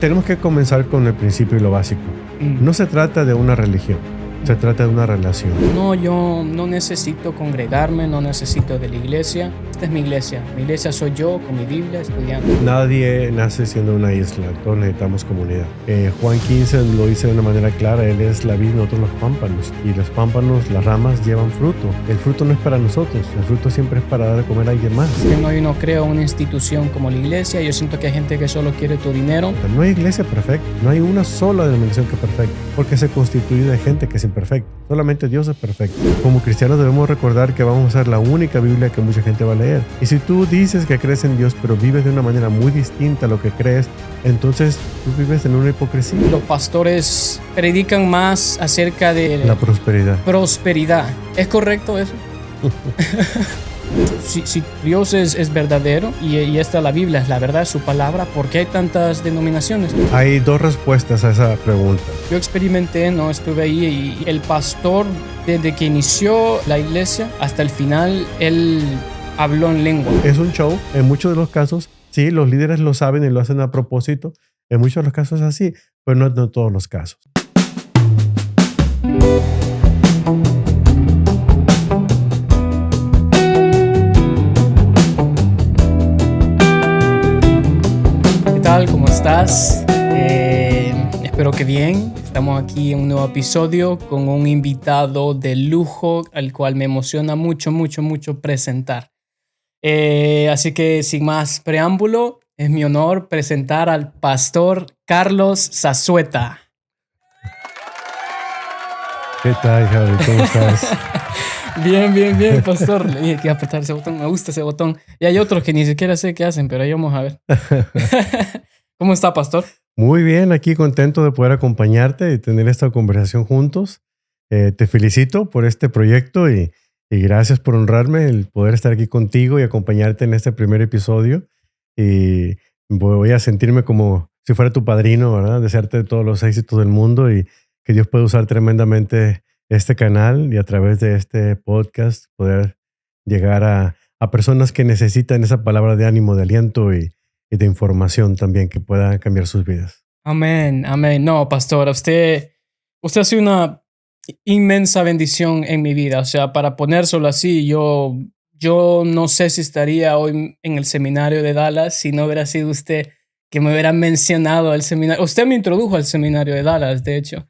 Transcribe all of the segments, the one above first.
Tenemos que comenzar con el principio y lo básico. No se trata de una religión, se trata de una relación. No, yo no necesito congregarme, no necesito de la iglesia. Esta es mi iglesia. Mi iglesia soy yo con mi Biblia estudiando. Nadie nace siendo una isla, todos necesitamos comunidad. Juan 15 lo dice de una manera clara, Él es la vid, nosotros los pámpanos. Y los pámpanos, las ramas llevan fruto. El fruto no es para nosotros, el fruto siempre es para dar de comer a alguien más. Yo no creo en una institución como la iglesia. Yo siento que hay gente que solo quiere tu dinero. No hay iglesia perfecta, no hay una sola denominación que es perfecta, porque se constituye de gente que es imperfecta. Solamente Dios es perfecto. Como cristianos debemos recordar que vamos a ser la única Biblia que mucha gente va a leer. Y si tú dices que crees en Dios, pero vives de una manera muy distinta a lo que crees, entonces tú vives en una hipocresía. Los pastores predican más acerca de La prosperidad. ¿Es correcto eso? Si Dios es verdadero y esta la Biblia es la verdad, es su palabra, ¿por qué hay tantas denominaciones? Hay dos respuestas a esa pregunta. Yo experimenté, no estuve ahí, y el pastor, desde que inició la iglesia hasta el final, él habló en lengua. Es un show, en muchos de los casos, sí, los líderes lo saben y lo hacen a propósito. En muchos de los casos es así, pero no en todos los casos. ¿Cómo estás? Espero que bien. Estamos aquí en un nuevo episodio con un invitado de lujo al cual me emociona mucho presentar. Así que sin más preámbulo, es mi honor presentar al pastor Carlos Zazueta. ¿Qué tal, Javi? ¿Cómo estás? Bien, pastor. Le dije que iba a apretar ese botón. Me gusta ese botón. Y hay otros que ni siquiera sé qué hacen, pero ahí vamos a ver. ¿Cómo está, pastor? Muy bien, aquí contento de poder acompañarte y tener esta conversación juntos. Te felicito por este proyecto y gracias por honrarme el poder estar aquí contigo y acompañarte en este primer episodio. Y voy a sentirme como si fuera tu padrino, ¿verdad? Desearte todos los éxitos del mundo y que Dios pueda usar tremendamente este canal y a través de este podcast poder llegar a personas que necesitan esa palabra de ánimo, de aliento y de información también que pueda cambiar sus vidas. Amén. No, pastor, usted ha sido una inmensa bendición en mi vida. O sea, para ponérselo así, yo no sé si estaría hoy en el seminario de Dallas si no hubiera sido usted que me hubiera mencionado el seminario. Usted me introdujo al seminario de Dallas, de hecho.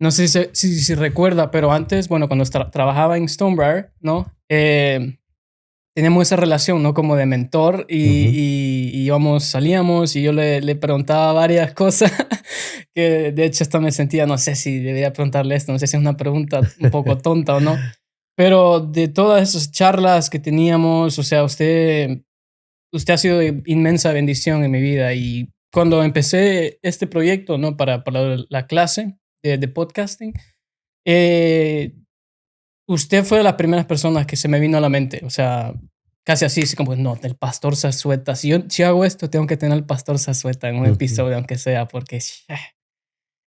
No sé si recuerda, pero antes, bueno, cuando trabajaba en Stonebriar, ¿no? Teníamos esa relación, ¿no? Como de mentor y salíamos y yo le preguntaba varias cosas que de hecho hasta me sentía, no sé si debería preguntarle esto, no sé si es una pregunta un poco tonta o no, pero de todas esas charlas que teníamos, o sea, usted ha sido de inmensa bendición en mi vida y cuando empecé este proyecto, ¿no? Para la clase de podcasting, usted fue de las primeras personas que se me vino a la mente, o sea, casi así como, no, el pastor Zazueta. Si hago esto, tengo que tener al pastor Zazueta en un episodio, aunque sea, porque es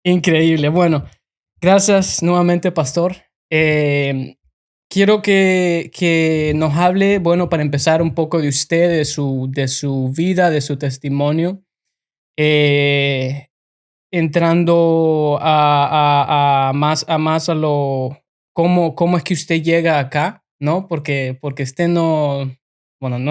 increíble. Bueno, gracias nuevamente, pastor. Quiero que nos hable, bueno, para empezar un poco de usted, de su vida, de su testimonio. Entrando a más a lo... ¿Cómo es que usted llega acá? ¿No? Porque usted no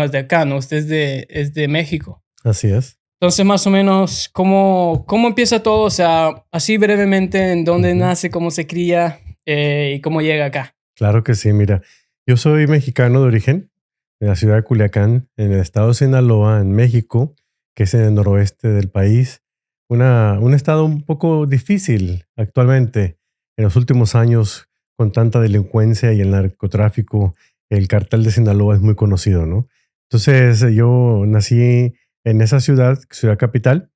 es de acá, ¿no? Usted es de México. Así es. Entonces, más o menos, ¿cómo empieza todo? O sea, así brevemente, ¿en dónde nace, cómo se cría y cómo llega acá? Claro que sí, mira. Yo soy mexicano de origen, de la ciudad de Culiacán, en el estado de Sinaloa, en México, que es en el noroeste del país. Un estado un poco difícil actualmente. En los últimos años, con tanta delincuencia y el narcotráfico, el cartel de Sinaloa es muy conocido, ¿no? Entonces yo nací en esa ciudad capital,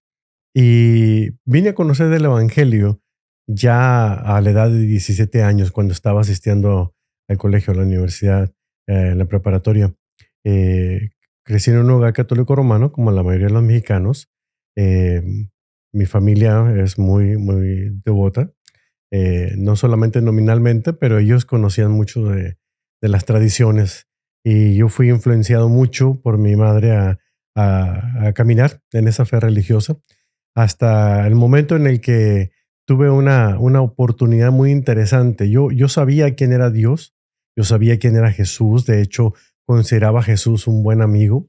y vine a conocer del Evangelio ya a la edad de 17 años, cuando estaba asistiendo al colegio, a la universidad, en la preparatoria. Crecí en un hogar católico romano, como la mayoría de los mexicanos. Eh, Mi familia es muy, muy devota. No solamente nominalmente, pero ellos conocían mucho de las tradiciones y yo fui influenciado mucho por mi madre a caminar en esa fe religiosa. hasta el momento en el que tuve una oportunidad muy interesante. Yo sabía quién era Dios, yo sabía quién era Jesús, de hecho consideraba a Jesús un buen amigo.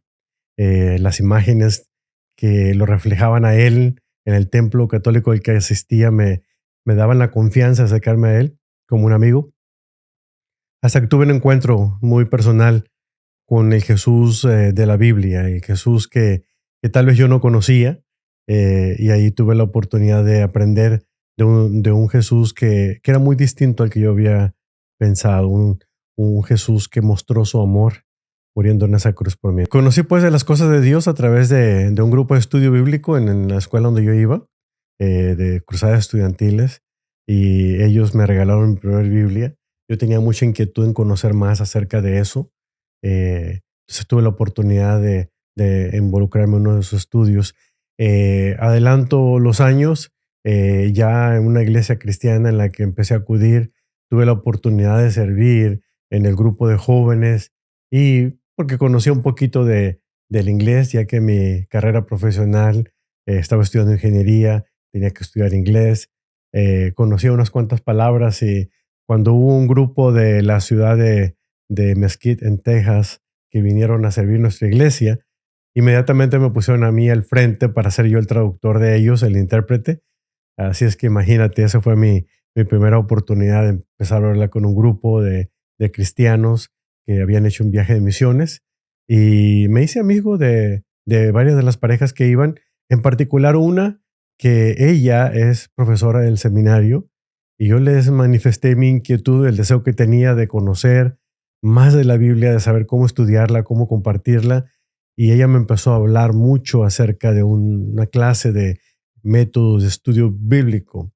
Las imágenes que lo reflejaban a él en el templo católico al que asistía me daban la confianza de acercarme a él como un amigo, hasta que tuve un encuentro muy personal con el Jesús de la Biblia, el Jesús que tal vez yo no conocía, y ahí tuve la oportunidad de aprender de un Jesús que era muy distinto al que yo había pensado, un Jesús que mostró su amor muriendo en esa cruz por mí. Conocí pues de las cosas de Dios a través de un grupo de estudio bíblico en la escuela donde yo iba, de cruzadas estudiantiles, y ellos me regalaron mi primera Biblia. Yo tenía mucha inquietud en conocer más acerca de eso. Entonces tuve la oportunidad de involucrarme en uno de sus estudios. Adelanto los años, ya en una iglesia cristiana en la que empecé a acudir, tuve la oportunidad de servir en el grupo de jóvenes y porque conocí un poquito del inglés, ya que mi carrera profesional estaba estudiando ingeniería, tenía que estudiar inglés, conocía unas cuantas palabras y cuando hubo un grupo de la ciudad de Mesquite, en Texas, que vinieron a servir nuestra iglesia, inmediatamente me pusieron a mí al frente para ser yo el traductor de ellos, el intérprete. Así es que imagínate, esa fue mi primera oportunidad de empezar a hablar con un grupo de cristianos que habían hecho un viaje de misiones y me hice amigo de varias de las parejas que iban, en particular una que ella es profesora del seminario y yo les manifesté mi inquietud, el deseo que tenía de conocer más de la Biblia, de saber cómo estudiarla, cómo compartirla y ella me empezó a hablar mucho acerca de una clase de métodos de estudio bíblico.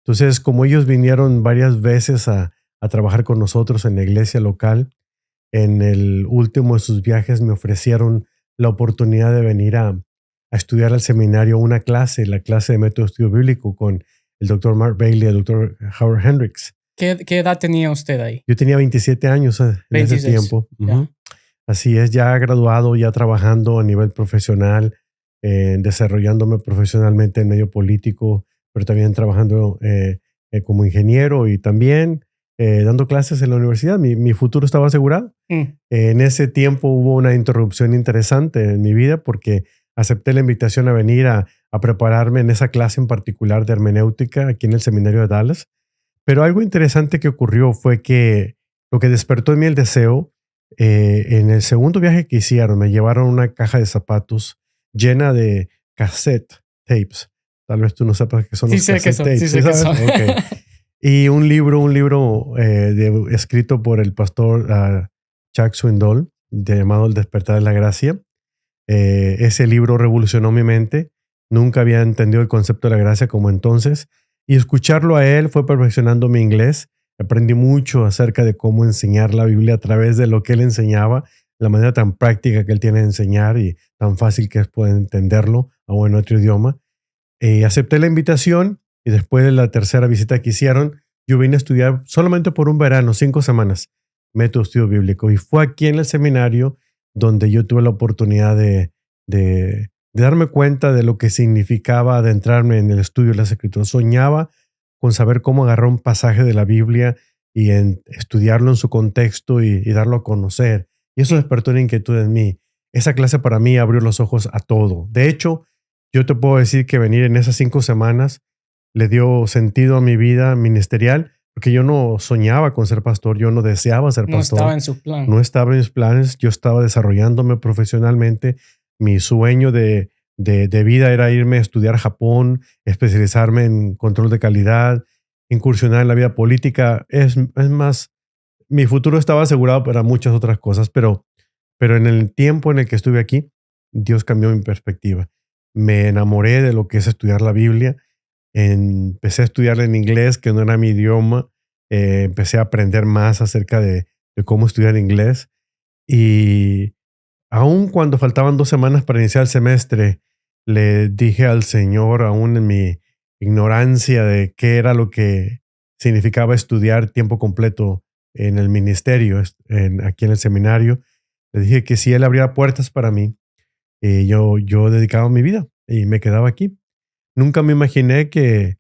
Entonces, como ellos vinieron varias veces a trabajar con nosotros en la iglesia local, en el último de sus viajes me ofrecieron la oportunidad de venir a estudiar al seminario una clase, la clase de método de estudio bíblico con el doctor Mark Bailey y el doctor Howard Hendricks. ¿Qué edad tenía usted ahí? Yo tenía 27 años en ese 26. tiempo. Ya. Así es, ya graduado, ya trabajando a nivel profesional, desarrollándome profesionalmente en medio político, pero también trabajando como ingeniero y también dando clases en la universidad. Mi futuro estaba asegurado. Mm. En ese tiempo hubo una interrupción interesante en mi vida porque acepté la invitación a venir a prepararme en esa clase en particular de hermenéutica aquí en el seminario de Dallas. Pero algo interesante que ocurrió fue que lo que despertó en mí el deseo, en el segundo viaje que hicieron, me llevaron una caja de zapatos llena de cassette tapes. Tal vez tú no sepas qué son Sí los sé que cassette son, tapes. sí ¿Sí sé que son. sabes? Ok. Y un libro escrito por el pastor Chuck Swindoll, llamado El despertar de la gracia. Ese libro revolucionó mi mente. Nunca había entendido el concepto de la gracia como entonces. Y escucharlo a él fue perfeccionando mi inglés. Aprendí mucho acerca de cómo enseñar la Biblia a través de lo que él enseñaba, la manera tan práctica que él tiene de enseñar y tan fácil que es poder entenderlo aún en otro idioma. Acepté la invitación y después de la tercera visita que hicieron, yo vine a estudiar solamente por un verano, 5 semanas, método de estudio bíblico. Y fue aquí en el seminario donde yo tuve la oportunidad de darme cuenta de lo que significaba adentrarme en el estudio de las escrituras. Soñaba con saber cómo agarrar un pasaje de la Biblia y estudiarlo en su contexto y darlo a conocer. Y eso despertó una inquietud en mí. Esa clase para mí abrió los ojos a todo. De hecho, yo te puedo decir que venir en esas 5 semanas le dio sentido a mi vida ministerial, porque yo no soñaba con ser pastor, yo no deseaba ser No estaba pastor, en su plan. no estaba en mis planes, yo estaba desarrollándome profesionalmente. Mi sueño de vida era irme a estudiar a Japón, especializarme en control de calidad, incursionar en la vida política. Es más, mi futuro estaba asegurado para muchas otras cosas, pero en el tiempo en el que estuve aquí, Dios cambió mi perspectiva. Me enamoré de lo que es estudiar la Biblia. Empecé a estudiarla en inglés, que no era mi idioma. Empecé a aprender más acerca de cómo estudiar inglés. Y aun cuando faltaban 2 semanas para iniciar el semestre, le dije al Señor, aún en mi ignorancia de qué era lo que significaba estudiar tiempo completo en el ministerio, aquí en el seminario, le dije que si Él abría puertas para mí, yo dedicaba mi vida y me quedaba aquí. nunca me imaginé que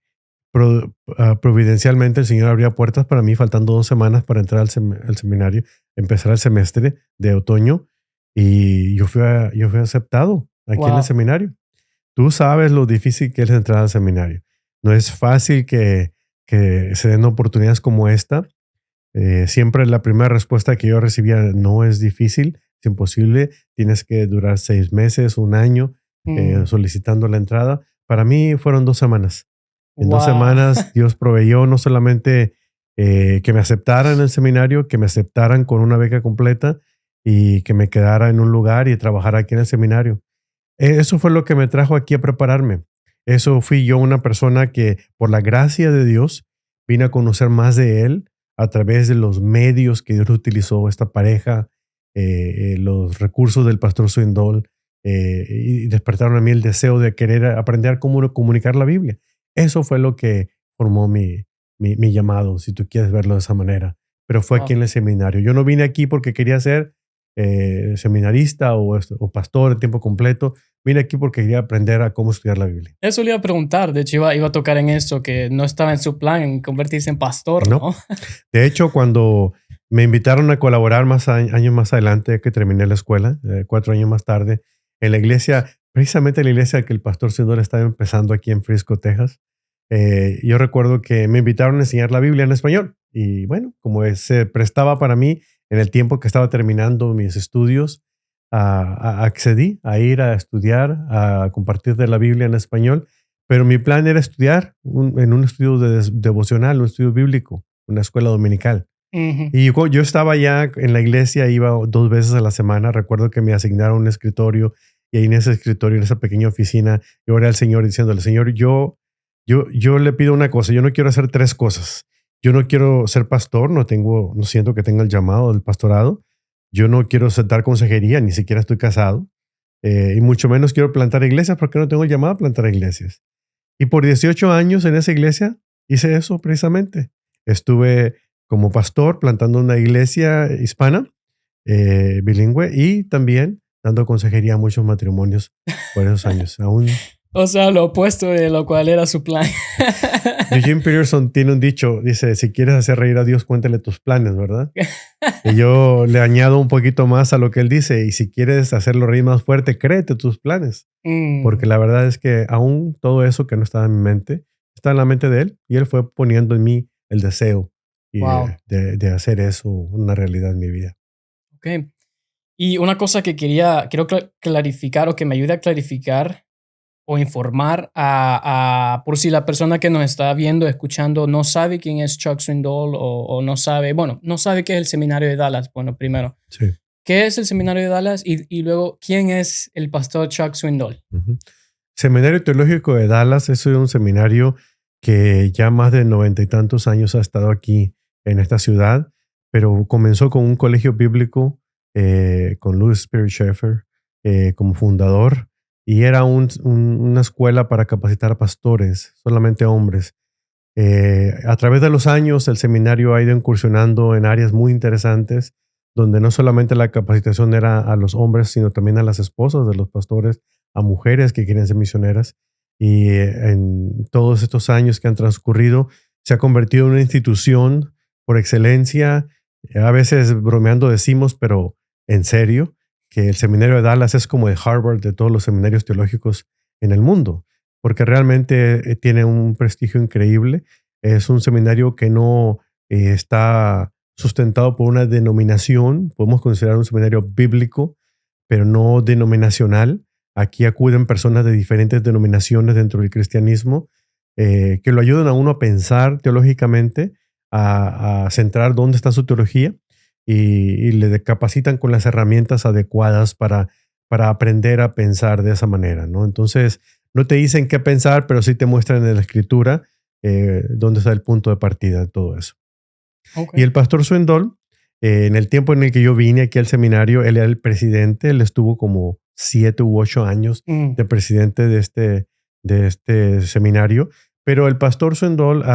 providencialmente el Señor abría puertas para mí, faltando 2 semanas para entrar al seminario, empezar el semestre de otoño, y yo fui aceptado aquí en el Wow. seminario. Tú sabes lo difícil que es entrar al seminario. No es fácil que se den oportunidades como esta. Siempre la primera respuesta que yo recibía: no, es difícil, es imposible, tienes que durar 6 meses, un año solicitando la entrada. Para mí fueron 2 semanas. En dos Wow. semanas Dios proveyó no solamente que me aceptaran en el seminario, que me aceptaran con una beca completa y que me quedara en un lugar y trabajar aquí en el seminario. Eso fue lo que me trajo aquí a prepararme. Eso fui yo, una persona que por la gracia de Dios vine a conocer más de Él a través de los medios que Dios utilizó, esta pareja, los recursos del pastor Swindoll, y despertaron en mí el deseo de querer aprender cómo comunicar la Biblia. Eso fue lo que formó mi llamado, si tú quieres verlo de esa manera. Pero fue aquí Wow. en el seminario. Yo no vine aquí porque quería ser seminarista o pastor de tiempo completo. Vine aquí porque quería aprender a cómo estudiar la Biblia. Eso le iba a preguntar. De hecho, iba a tocar en esto, que no estaba en su plan en convertirse en pastor, No. ¿no? De hecho, cuando me invitaron a colaborar años más adelante, que terminé la escuela, 4 años más tarde, en la iglesia, precisamente la iglesia que el pastor Sindor estaba empezando aquí en Frisco, Texas, yo recuerdo que me invitaron a enseñar la Biblia en español. Y bueno, como se prestaba para mí en el tiempo que estaba terminando mis estudios, accedí a ir a estudiar, a compartir de la Biblia en español. Pero mi plan era estudiar en un estudio devocional, un estudio bíblico, una escuela dominical. Ujú. Y yo estaba ya en la iglesia, iba 2 veces a la semana. Recuerdo que me asignaron un escritorio y ahí en ese escritorio, en esa pequeña oficina, yo oré al Señor diciéndole: Señor, yo le pido una cosa, yo no quiero hacer 3 cosas. Yo no quiero ser pastor, no siento que tenga el llamado del pastorado. Yo no quiero dar consejería, ni siquiera estoy casado. Y mucho menos quiero plantar iglesias porque no tengo el llamado a plantar iglesias. Y por 18 años en esa iglesia hice eso precisamente. Estuve como pastor plantando una iglesia hispana, bilingüe, y también dando consejería a muchos matrimonios por esos años. Aún O sea, lo opuesto de lo cual era su plan. Eugene Peterson tiene un dicho, dice: si quieres hacer reír a Dios, cuéntale tus planes, ¿verdad? Y yo le añado un poquito más a lo que él dice: y si quieres hacerlo reír más fuerte, créete tus planes. Porque Mm, la verdad es que aún todo eso que no estaba en mi mente, está en la mente de él, y él fue poniendo en mí el deseo y wow. de hacer eso una realidad en mi vida. Ok. Y una cosa que quiero clarificar o que me ayude a clarificar o informar por si la persona que nos está viendo, escuchando, no sabe quién es Chuck Swindoll o no sabe, bueno, no sabe qué es el seminario de Dallas. Bueno, primero, Sí. ¿qué es el seminario de Dallas? Y luego, ¿quién es el pastor Chuck Swindoll? Ujú. Seminario Teológico de Dallas es un seminario que ya más de 90 y tantos años ha estado aquí en esta ciudad, pero comenzó con un colegio bíblico con Louis Spirit Schaeffer como fundador, y era una escuela para capacitar a pastores, solamente hombres. A través de los años, el seminario ha ido incursionando en áreas muy interesantes, donde no solamente la capacitación era a los hombres, sino también a las esposas de los pastores, a mujeres que quieren ser misioneras. Y en todos estos años que han transcurrido, se ha convertido en una institución por excelencia. A veces bromeando decimos, pero en serio, que el seminario de Dallas es como el Harvard de todos los seminarios teológicos en el mundo, porque realmente tiene un prestigio increíble. Es un seminario que no está sustentado por una denominación. Podemos considerar un seminario bíblico, pero no denominacional. Aquí acuden personas de diferentes denominaciones dentro del cristianismo, que lo ayudan a uno a pensar teológicamente, a centrar dónde está su teología, y le capacitan con las herramientas adecuadas para aprender a pensar de esa manera, ¿no? Entonces, no te dicen qué pensar, pero sí te muestran en la escritura dónde está el punto de partida de todo eso. Ok. Y el pastor Swindoll, en el tiempo en el que yo vine aquí al seminario, él era el presidente. Él estuvo como 7 u 8 años Mm, de presidente de este seminario. Pero el pastor Swindoll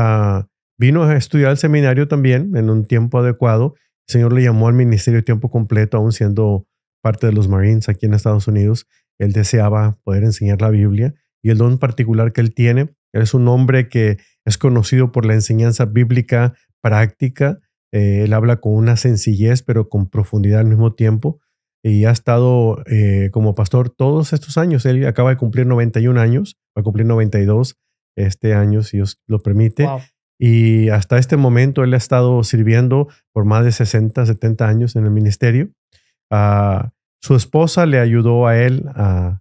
vino a estudiar el seminario también en un tiempo adecuado. El Señor le llamó al ministerio de tiempo completo, aún siendo parte de los Marines aquí en Estados Unidos. Él deseaba poder enseñar la Biblia, y el don particular que él tiene. Él es un hombre que es conocido por la enseñanza bíblica práctica. Él habla con una sencillez, pero con profundidad al mismo tiempo. Y ha estado como pastor todos estos años. Él acaba de cumplir 91 años, va a cumplir 92 este año, si Dios lo permite. Wow. Y hasta este momento él ha estado sirviendo por más de 60, 70 años en el ministerio. Su esposa le ayudó a él a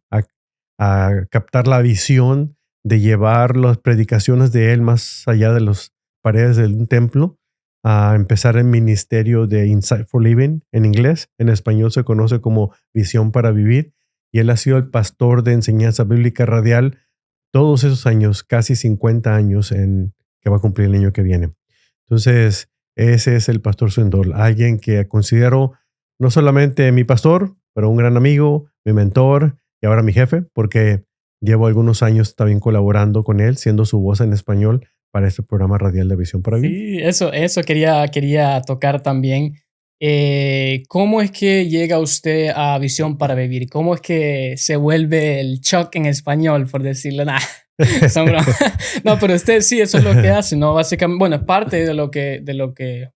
captar la visión de llevar las predicaciones de él más allá de las paredes de un templo, a empezar el ministerio de Insight for Living en inglés. En español se conoce como Visión para Vivir. Y él ha sido el pastor de enseñanza bíblica radial todos esos años, casi 50 años que va a cumplir el año que viene. Entonces, ese es el pastor Swindoll, alguien que considero no solamente mi pastor, pero un gran amigo, mi mentor y ahora mi jefe, porque llevo algunos años también colaborando con él, siendo su voz en español para este programa radial de Visión para Vivir. Sí, eso quería tocar también. ¿Cómo es que llega usted a Visión para Vivir? ¿Cómo es que se vuelve el Chuck en español, por decirlo? Nah, no, pero usted sí, eso es lo que hace, ¿no? Básicamente, bueno, parte de lo que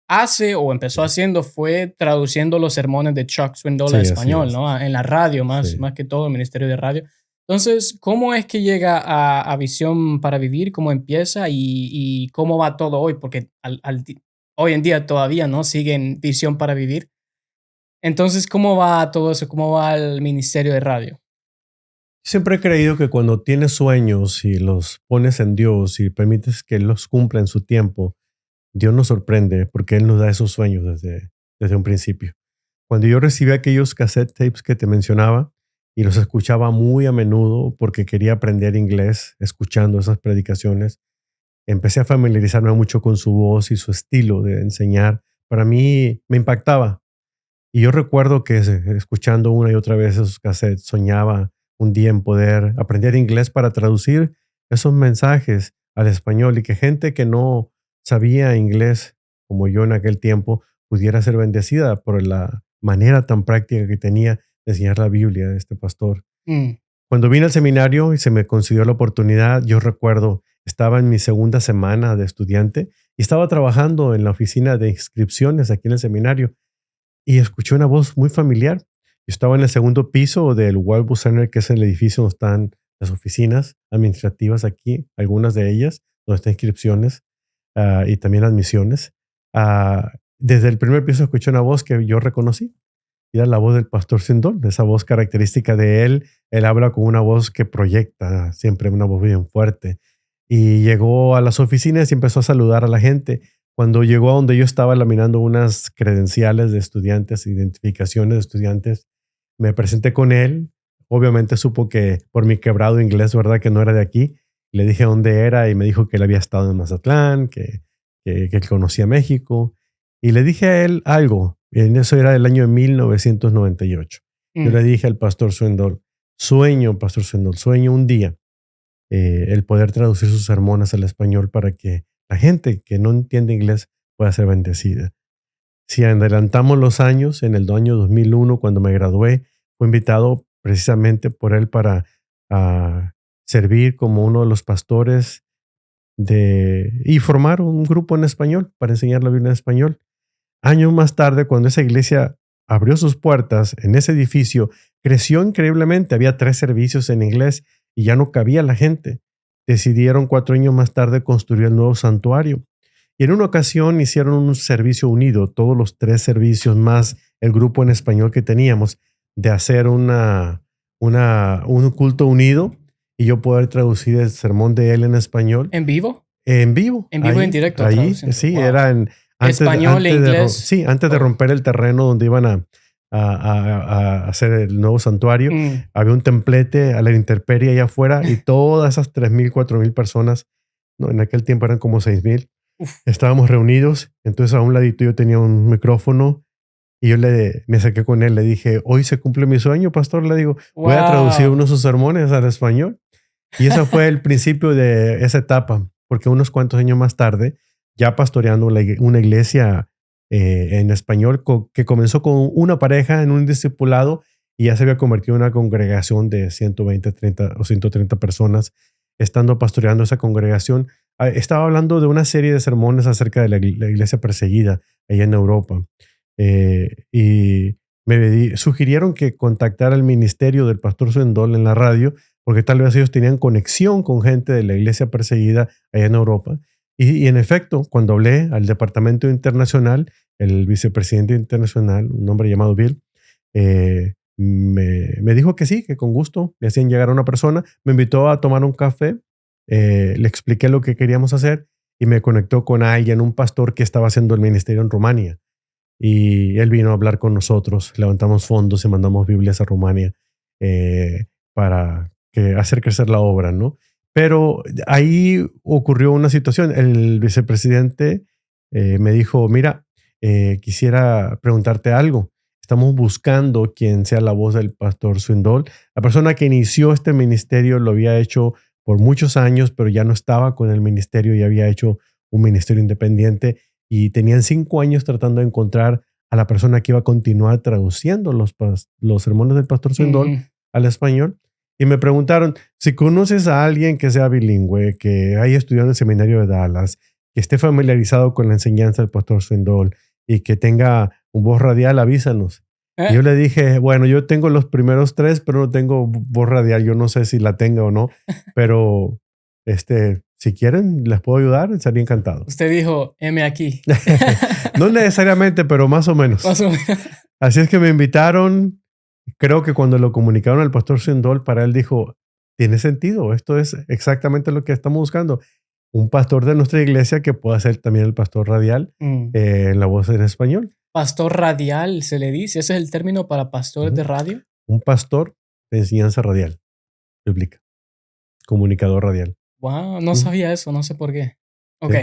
hace o empezó haciendo fue traduciendo los sermones de Chuck Swindoll Sí, a así español, es. ¿no? En la radio, Sí. más que todo, el Ministerio de Radio. Entonces, ¿cómo es que llega a Visión para Vivir? ¿Cómo empieza? Y cómo va todo hoy? Porque hoy en día todavía, ¿no? Siguen Visión para Vivir. Entonces, ¿cómo va todo eso? ¿Cómo va el Ministerio de Radio? Siempre he creído que cuando tienes sueños y los pones en Dios y permites que Él los cumpla en su tiempo, Dios nos sorprende porque Él nos da esos sueños desde un principio. Cuando yo recibí aquellos cassette tapes que te mencionaba y los escuchaba muy a menudo porque quería aprender inglés escuchando esas predicaciones, empecé a familiarizarme mucho con su voz y su estilo de enseñar. Para mí me impactaba. Y yo recuerdo que escuchando una y otra vez esos cassettes, soñaba un día en poder aprender inglés para traducir esos mensajes al español y que gente que no sabía inglés como yo en aquel tiempo pudiera ser bendecida por la manera tan práctica que tenía de enseñar la Biblia de este pastor. Mm, Cuando vine al seminario y se me concedió la oportunidad, yo recuerdo, estaba en mi segunda semana de estudiante y estaba trabajando en la oficina de inscripciones aquí en el seminario y escuché una voz muy familiar. Yo estaba en el segundo piso del Walbus Center, que es el edificio donde están las oficinas administrativas aquí, algunas de ellas, donde están inscripciones y también admisiones. Desde el primer piso escuché una voz que yo reconocí. Y era la voz del pastor Swindoll, esa voz característica de él. Él habla con una voz que proyecta, siempre una voz bien fuerte. Y llegó a las oficinas y empezó a saludar a la gente. Cuando llegó a donde yo estaba laminando unas credenciales de estudiantes, identificaciones de estudiantes, me presenté con él. Obviamente supo que por mi quebrado inglés, ¿verdad? Que no era de aquí. Le dije dónde era y me dijo que él había estado en Mazatlán, que él conocía México. Y le dije a él algo. En eso era el año de 1998. Yo le mm. dije al pastor Swindoll, pastor Swindoll, sueño un día el poder traducir sus sermones al español para que la gente que no entiende inglés pueda ser bendecida. Si adelantamos los años, en el año 2001, cuando me gradué, fue invitado precisamente por él para servir como uno de los pastores y formar un grupo en español para enseñar la Biblia en español. Años más tarde, cuando esa iglesia abrió sus puertas en ese edificio, creció increíblemente. Había 3 servicios en inglés y ya no cabía la gente. Decidieron 4 años más tarde construir el nuevo santuario. Y en una ocasión hicieron un servicio unido, todos los 3 servicios más el grupo en español que teníamos, de hacer un culto unido y yo poder traducir el sermón de él en español ¿En vivo? en vivo. En vivo, en directo, traduciendo. Sí, Wow. era Español e inglés. Sí, antes de Todo. romper el terreno donde iban a hacer el nuevo santuario, Mm. había un templete a la intemperie allá afuera y todas esas 3,000, 4,000 personas, no, en aquel tiempo eran como 6,000, Uf. estábamos reunidos. Entonces a un ladito yo tenía un micrófono y yo me acerqué con él, le dije, hoy se cumple mi sueño, pastor. Le digo, voy a traducir Wow. uno de sus sermones al español. Y ese fue el principio de esa etapa, porque unos cuantos años más tarde, ya pastoreando una iglesia en español que comenzó con una pareja en un discipulado y ya se había convertido en una congregación de 120, 30 o 130 personas, estando pastoreando esa congregación. Estaba hablando de una serie de sermones acerca de la iglesia perseguida allá en Europa. Y sugirieron que contactara al ministerio del pastor Swindoll en la radio, porque tal vez ellos tenían conexión con gente de la iglesia perseguida allá en Europa. Y en efecto, cuando hablé al departamento internacional, el vicepresidente internacional, un hombre llamado Bill, me dijo que sí, que con gusto le hacían llegar a una persona. Me invitó a tomar un café, le expliqué lo que queríamos hacer y me conectó con alguien, un pastor que estaba haciendo el ministerio en Rumania. Y él vino a hablar con nosotros, levantamos fondos y mandamos Biblias a Rumania para hacer crecer la obra, ¿no? Pero ahí ocurrió una situación. El vicepresidente me dijo, mira, quisiera preguntarte algo. Estamos buscando quien sea la voz del pastor Swindoll. La persona que inició este ministerio lo había hecho por muchos años, pero ya no estaba con el ministerio y había hecho un ministerio independiente y tenían 5 años tratando de encontrar a la persona que iba a continuar traduciendo los sermones del pastor Swindoll al español. Y me preguntaron, si conoces a alguien que sea bilingüe, que haya estudiado en el seminario de Dallas, que esté familiarizado con la enseñanza del pastor Swindoll y que tenga un voz radial, avísanos. Y yo le dije, bueno, yo tengo los primeros 3, pero no tengo voz radial. Yo no sé si la tenga o no, pero si quieren, les puedo ayudar, estaría encantado. Usted dijo, M aquí. No necesariamente, pero más o menos. Más o menos. Así es que me invitaron. Creo que cuando lo comunicaron al pastor Swindoll, para él dijo, tiene sentido, esto es exactamente lo que estamos buscando. Un pastor de nuestra iglesia que pueda ser también el pastor radial en la voz en español. Pastor radial se le dice, ese es el término para pastores de radio. Un pastor de enseñanza radial, bíblica, comunicador radial. Wow, no sabía eso, no sé por qué. Ok.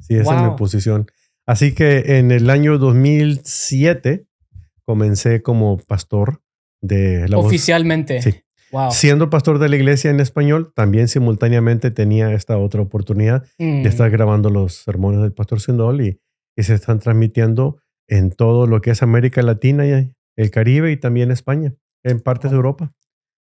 Sí, esa es mi posición. Así que en el año 2007 comencé como pastor de la voz. Oficialmente. Sí. Wow. Siendo pastor de la iglesia en español, también simultáneamente tenía esta otra oportunidad de estar grabando los sermones del pastor Swindoll y se están transmitiendo en todo lo que es América Latina y el Caribe y también España, en partes de Europa,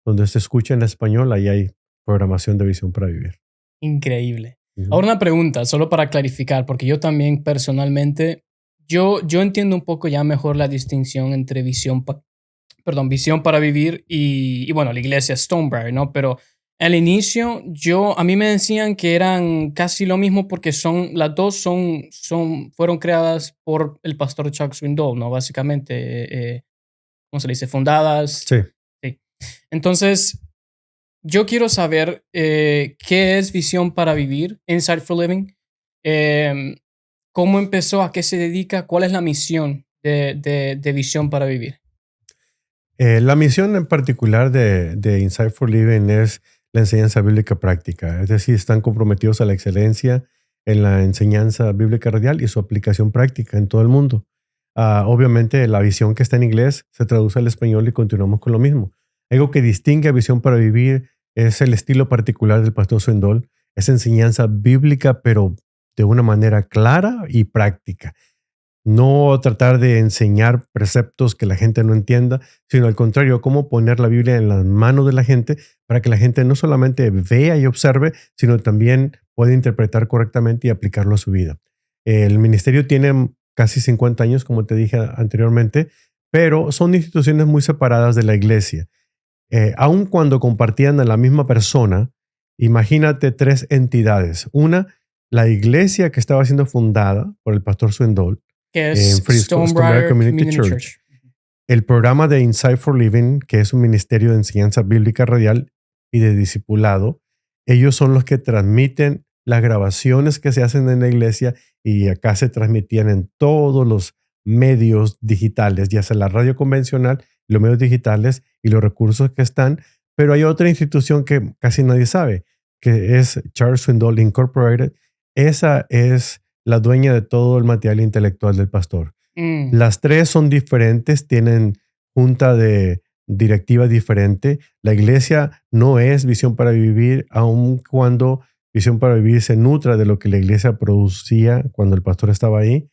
donde se escucha en español, ahí hay programación de Visión para Vivir. Increíble. Ahora una pregunta, solo para clarificar, porque yo también personalmente, yo entiendo un poco ya mejor la distinción entre Visión para Vivir y bueno, la iglesia Stonebriar, ¿no? Pero al inicio, a mí me decían que eran casi lo mismo porque las dos fueron creadas por el pastor Chuck Swindoll, ¿no? Básicamente, ¿cómo se le dice? Fundadas. Sí. Sí. Entonces, yo quiero saber qué es Visión para Vivir, Insight for Living, cómo empezó, a qué se dedica, cuál es la misión de Visión para Vivir. La misión en particular de Insight for Living es la enseñanza bíblica práctica, es decir, están comprometidos a la excelencia en la enseñanza bíblica radial y su aplicación práctica en todo el mundo. Obviamente la visión que está en inglés se traduce al español y continuamos con lo mismo. Algo que distingue a Visión para Vivir es el estilo particular del pastor Swindoll, es enseñanza bíblica pero de una manera clara y práctica. No tratar de enseñar preceptos que la gente no entienda, sino al contrario, cómo poner la Biblia en las manos de la gente para que la gente no solamente vea y observe, sino también pueda interpretar correctamente y aplicarlo a su vida. El ministerio tiene casi 50 años, como te dije anteriormente, pero son instituciones muy separadas de la iglesia. Aun cuando compartían a la misma persona, imagínate 3 entidades. Una, la iglesia que estaba siendo fundada por el pastor Swindoll, que es Stonebriar Community Church. El programa de Insight for Living, que es un ministerio de enseñanza bíblica radial y de discipulado, ellos son los que transmiten las grabaciones que se hacen en la iglesia y acá se transmitían en todos los medios digitales, ya sea la radio convencional, los medios digitales y los recursos que están. Pero hay otra institución que casi nadie sabe, que es Charles Swindoll Incorporated. Esa es la dueña de todo el material intelectual del pastor. Las 3 son diferentes, tienen junta de directiva diferente. La iglesia no es Visión para Vivir, aun cuando Visión para Vivir se nutra de lo que la iglesia producía cuando el pastor estaba ahí.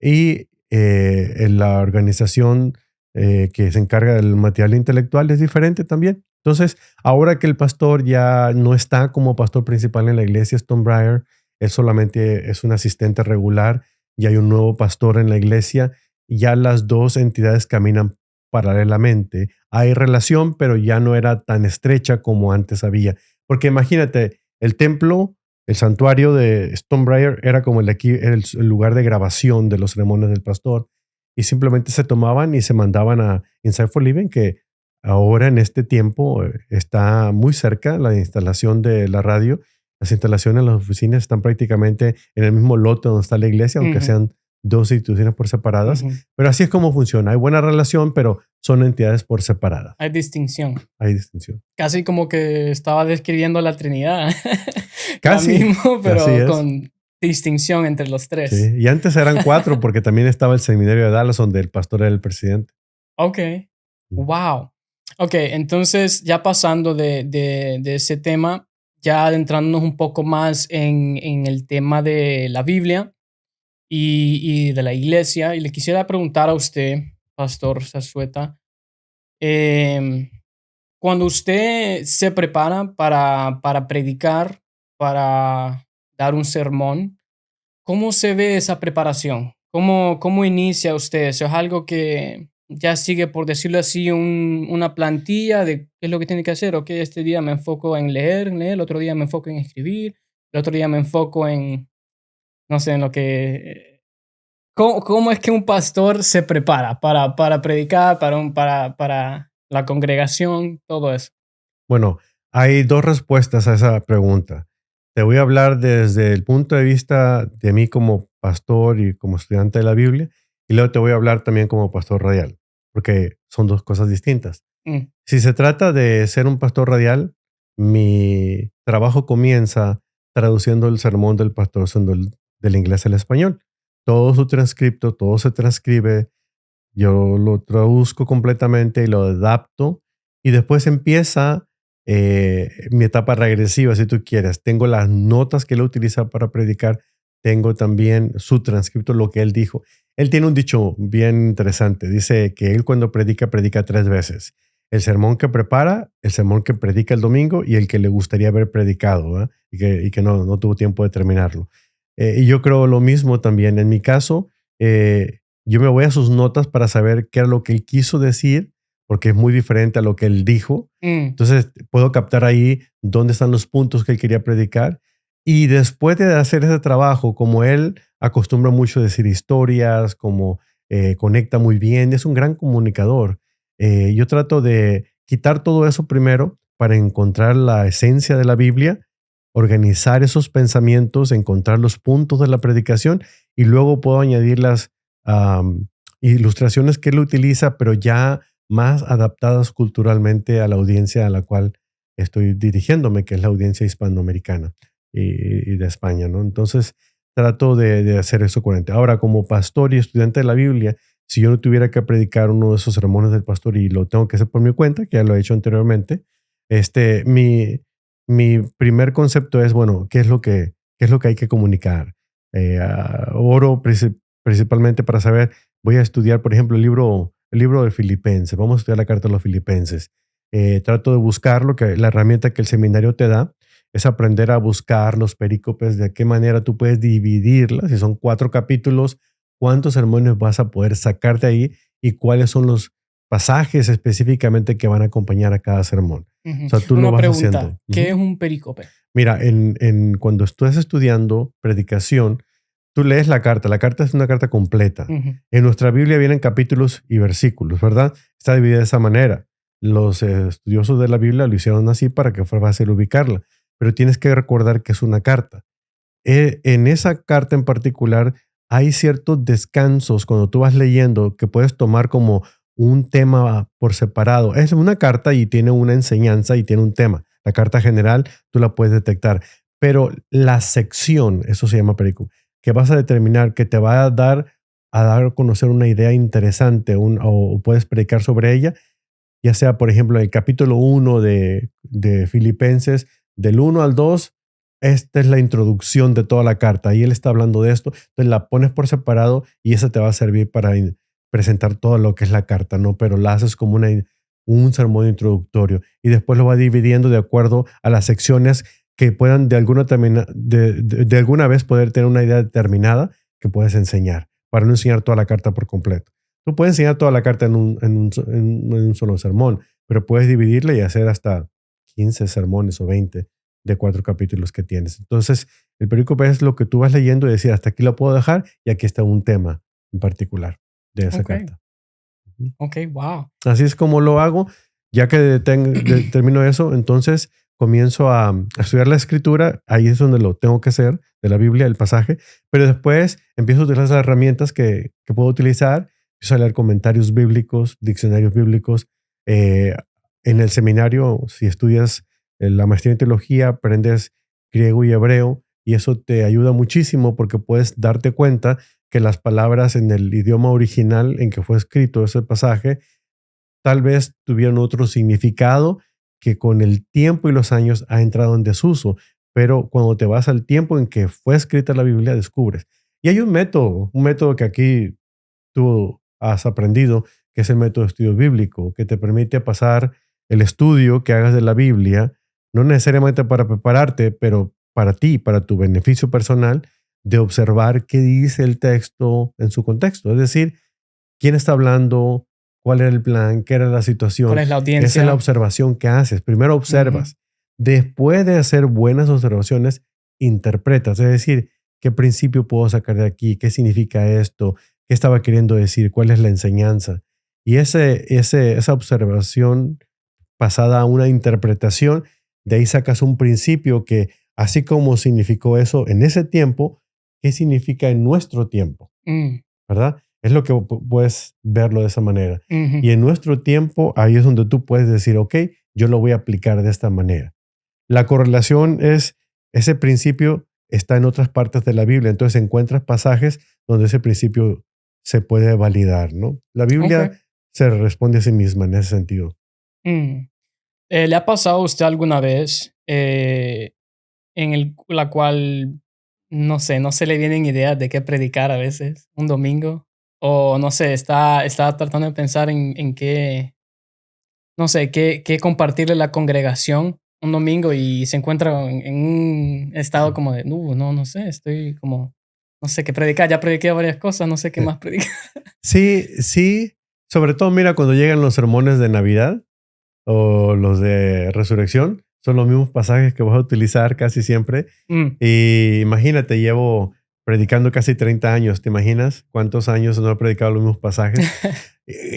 Y la organización que se encarga del material intelectual, es diferente también. Entonces, ahora que el pastor ya no está como pastor principal en la iglesia Stonebriar, él solamente es un asistente regular y hay un nuevo pastor en la iglesia, ya las dos entidades caminan paralelamente. Hay relación, pero ya no era tan estrecha como antes había. Porque imagínate, el templo, el santuario de Stonebriar era como era el lugar de grabación de los sermones del pastor y simplemente se tomaban y se mandaban a Inside for Living, que ahora en este tiempo está muy cerca la instalación de la radio. Las instalaciones en las oficinas están prácticamente en el mismo lote donde está la iglesia, aunque Ujú, sean dos instituciones por separadas. ujú. Pero así es como funciona. Hay buena relación, pero son entidades por separadas. Hay distinción. Hay distinción. Casi como que estaba describiendo la Trinidad. Lo Casi, mismo, así pero es. con distinción entre los tres. Sí. Y antes eran cuatro, porque también estaba el seminario de Dallas, donde el pastor era el presidente. Ok. Ujú. Wow. Ok, entonces ya pasando de ese tema, ya adentrándonos un poco más en el tema de la Biblia y de la iglesia, y le quisiera preguntar a usted, Pastor Zazueta, em, cuando usted se prepara para predicar, para dar un sermón, ¿cómo se ve esa preparación? ¿Cómo inicia usted? ¿Eso es algo que ya sigue, por decirlo así, una plantilla de qué es lo que tiene que hacer? Ok, este día me enfoco en leer, el otro día me enfoco en escribir, el otro día me enfoco en, no sé, en lo que... ¿Cómo es que un pastor se prepara para predicar, para la congregación, todo eso? Bueno, hay dos respuestas a esa pregunta. Te voy a hablar desde el punto de vista de mí como pastor y como estudiante de la Biblia, y luego te voy a hablar también como pastor radial, porque son dos cosas distintas. Mm, Si se trata de ser un pastor radial, mi trabajo comienza traduciendo el sermón del pastor del inglés al español. Todo su transcripto, todo se transcribe, yo lo traduzco completamente y lo adapto y después empieza mi etapa regresiva, si tú quieres. Tengo las notas que él utiliza para predicar, tengo también su transcripto, lo que él dijo. Él tiene un dicho bien interesante. Dice que él cuando predica, predica tres veces. El sermón que prepara, el sermón que predica el domingo y el que le gustaría haber predicado, ¿verdad? Y que no tuvo tiempo de terminarlo. Y yo creo lo mismo también. En mi caso, yo me voy a sus notas para saber qué era lo que él quiso decir, porque es muy diferente a lo que él dijo. mm, Entonces puedo captar ahí dónde están los puntos que él quería predicar. Y después de hacer ese trabajo, como él acostumbra mucho a decir historias, como conecta muy bien, es un gran comunicador. Yo trato de quitar todo eso primero para encontrar la esencia de la Biblia, organizar esos pensamientos, encontrar los puntos de la predicación y luego puedo añadir las am, ilustraciones que él utiliza, pero ya más adaptadas culturalmente a la audiencia a la cual estoy dirigiéndome, que es la audiencia hispanoamericana y de España, ¿no? Entonces, trato de hacer eso coherente. Ahora, como pastor y estudiante de la Biblia, si yo no tuviera que predicar uno de esos sermones del pastor y lo tengo que hacer por mi cuenta, que ya lo he hecho anteriormente, este, mi primer concepto es, bueno, qué es lo que hay que comunicar? Oro principalmente para saber, voy a estudiar, por ejemplo, el libro de Filipenses, vamos a estudiar la carta de los Filipenses. Trato de buscar la herramienta que el seminario te da, es aprender a buscar los perícopes, de qué manera tú puedes dividirlas, si son 4 capítulos, cuántos sermones vas a poder sacar de ahí y cuáles son los pasajes específicamente que van a acompañar a cada sermón. ujú. O sea, tú lo Una vas pregunta, haciendo. ¿qué Ujú. es un perícope? Mira, cuando estás estudiando predicación, tú lees la carta. La carta es una carta completa. Ujú, En nuestra Biblia vienen capítulos y versículos, ¿verdad? Está dividida de esa manera. Los estudiosos de la Biblia lo hicieron así para que fuera fácil ubicarla. Pero tienes que recordar que es una carta. En esa carta en particular hay ciertos descansos cuando tú vas leyendo que puedes tomar como un tema por separado. Es una carta y tiene una enseñanza y tiene un tema. La carta general tú la puedes detectar, pero la sección, eso se llama perico, que vas a determinar que te va a dar a conocer una idea interesante o puedes predicar sobre ella, ya sea, por ejemplo, el capítulo 1 de Filipenses, del 1 al 2, esta es la introducción de toda la carta y él está hablando de esto, entonces la pones por separado y esa te va a servir presentar todo lo que es la carta, ¿no? Pero la haces como un sermón introductorio y después lo va dividiendo de acuerdo a las secciones que puedan de alguna vez poder tener una idea determinada que puedes enseñar, para no enseñar toda la carta por completo. Tú puedes enseñar toda la carta en un solo sermón, pero puedes dividirla y hacer hasta 15 sermones o 20 de 4 capítulos que tienes. Entonces, el perícope es lo que tú vas leyendo y decir, hasta aquí lo puedo dejar y aquí está un tema en particular de esa Ok, carta. Ujú. ok, wow. Así es como lo hago. Ya que termino eso, entonces comienzo a estudiar la escritura. Ahí es donde lo tengo que hacer, de la Biblia, el pasaje. Pero después empiezo a utilizar las herramientas que puedo utilizar. Empiezo a leer comentarios bíblicos, diccionarios bíblicos. Eh, en el seminario, si estudias la maestría en teología, aprendes griego y hebreo. Y eso te ayuda muchísimo porque puedes darte cuenta que las palabras en el idioma original en que fue escrito ese pasaje tal vez tuvieron otro significado que con el tiempo y los años ha entrado en desuso, pero cuando te vas al tiempo en que fue escrita la Biblia, descubres. Y hay un método que aquí tú has aprendido, que es el método de estudio bíblico, que te permite pasar el estudio que hagas de la Biblia, no necesariamente para prepararte, pero para ti, para tu beneficio personal, de observar qué dice el texto en su contexto. Es decir, quién está hablando, cuál era el plan, qué era la ¿Cuál situación. es la Esa es la audiencia? observación que haces. Primero Ujú. observas. Después de hacer buenas observaciones, interpretas. Es decir, ¿qué principio puedo sacar de aquí? ¿Qué significa esto? ¿Qué estaba queriendo decir? ¿Cuál es la enseñanza? Y esa observación pasada a una interpretación, de ahí sacas un principio que, así como significó eso en ese tiempo, ¿qué significa en nuestro tiempo? Mm, ¿Verdad? Es lo que puedes verlo de esa manera. ujú. Y en nuestro tiempo, ahí es donde tú puedes decir, ok, yo lo voy a aplicar de esta manera. La correlación es, ese principio está en otras partes de la Biblia, entonces encuentras pasajes donde ese principio se puede validar, ¿no? La Ok. Biblia se responde a sí misma en ese sentido. Mm. ¿Le ha pasado a usted alguna vez la cual, no sé, no se le vienen ideas de qué predicar a veces, un domingo? O no sé, está tratando de pensar en qué, no sé, qué compartirle a la congregación un domingo y se encuentra en un estado como de, no sé, estoy como, no sé qué predicar, ya prediqué varias cosas, no sé qué más predicar. Sí, sí, sobre todo mira cuando llegan los sermones de Navidad o los de resurrección, son los mismos pasajes que vas a utilizar casi siempre. Mm, Y imagínate, llevo predicando casi 30 años, ¿te imaginas cuántos años no he predicado los mismos pasajes?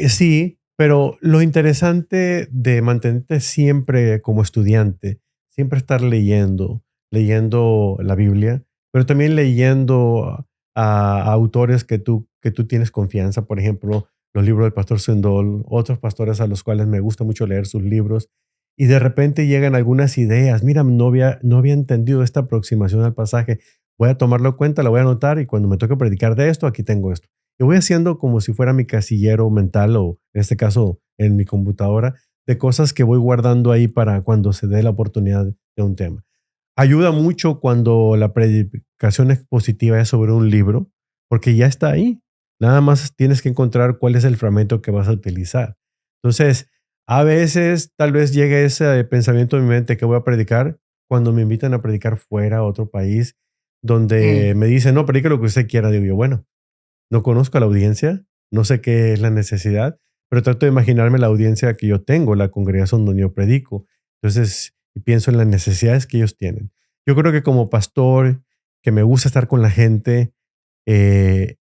Sí, pero lo interesante de mantenerte siempre como estudiante, siempre estar leyendo la Biblia, pero también leyendo a autores que tú tienes confianza, por ejemplo, los libros del pastor Sendol, otros pastores a los cuales me gusta mucho leer sus libros, y de repente llegan algunas ideas. Mira, no había entendido esta aproximación al pasaje. Voy a tomarlo en cuenta, la voy a anotar y cuando me toque predicar de esto, aquí tengo esto. Yo voy haciendo como si fuera mi casillero mental o en este caso en mi computadora de cosas que voy guardando ahí para cuando se dé la oportunidad de un tema. Ayuda mucho cuando la predicación expositiva es sobre un libro, porque ya está ahí. Nada más tienes que encontrar cuál es el fragmento que vas a utilizar. Entonces, a veces tal vez llegue ese pensamiento en mi mente que voy a predicar cuando me invitan a predicar fuera a otro país, donde mm, me dicen, no, predique lo que usted quiera. Digo yo, bueno, no conozco a la audiencia, no sé qué es la necesidad, pero trato de imaginarme la audiencia que yo tengo, la congregación donde yo predico. Entonces, pienso en las necesidades que ellos tienen. Yo creo que como pastor, que me gusta estar con la gente,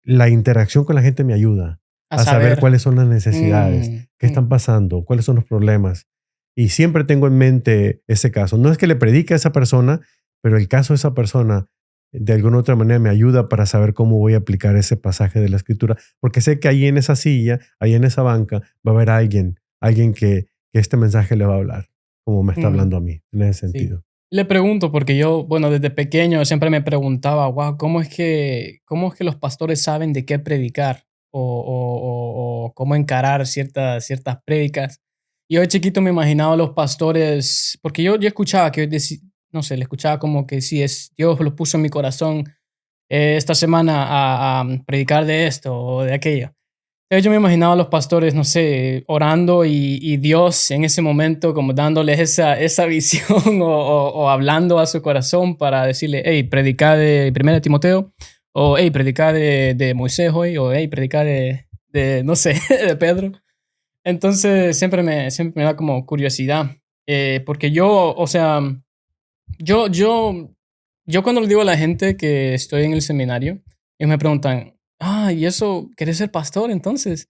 la interacción con la gente me ayuda a a saber saber. cuáles son las necesidades, Mm, qué están pasando, cuáles son los problemas. Y siempre tengo en mente ese caso. No es que le predique a esa persona, pero el caso de esa persona de alguna otra manera me ayuda para saber cómo voy a aplicar ese pasaje de la escritura, porque sé que ahí en esa silla, ahí en esa banca, va a haber alguien que este mensaje le va a hablar, como me está mm. hablando a mí, en ese Sí. sentido. Le pregunto porque yo, bueno, desde pequeño siempre me preguntaba, wow, ¿cómo es que los pastores saben de qué predicar o cómo encarar ciertas prédicas? Yo de chiquito me imaginaba a los pastores, porque yo escuchaba no sé, le escuchaba como que si es Dios lo puso en mi corazón esta semana a predicar de esto o de aquello. Yo me imaginaba a los pastores, no sé, orando y Dios en ese momento como dándoles esa visión o hablando a su corazón para decirle, hey, predica de 1 Timoteo, o hey, predica de Moisés hoy, o hey, predica no sé, de Pedro. Entonces siempre me da como curiosidad, porque yo, o sea, yo cuando le digo a la gente que estoy en el seminario, ellos me preguntan, ¿y eso, querés ser pastor entonces?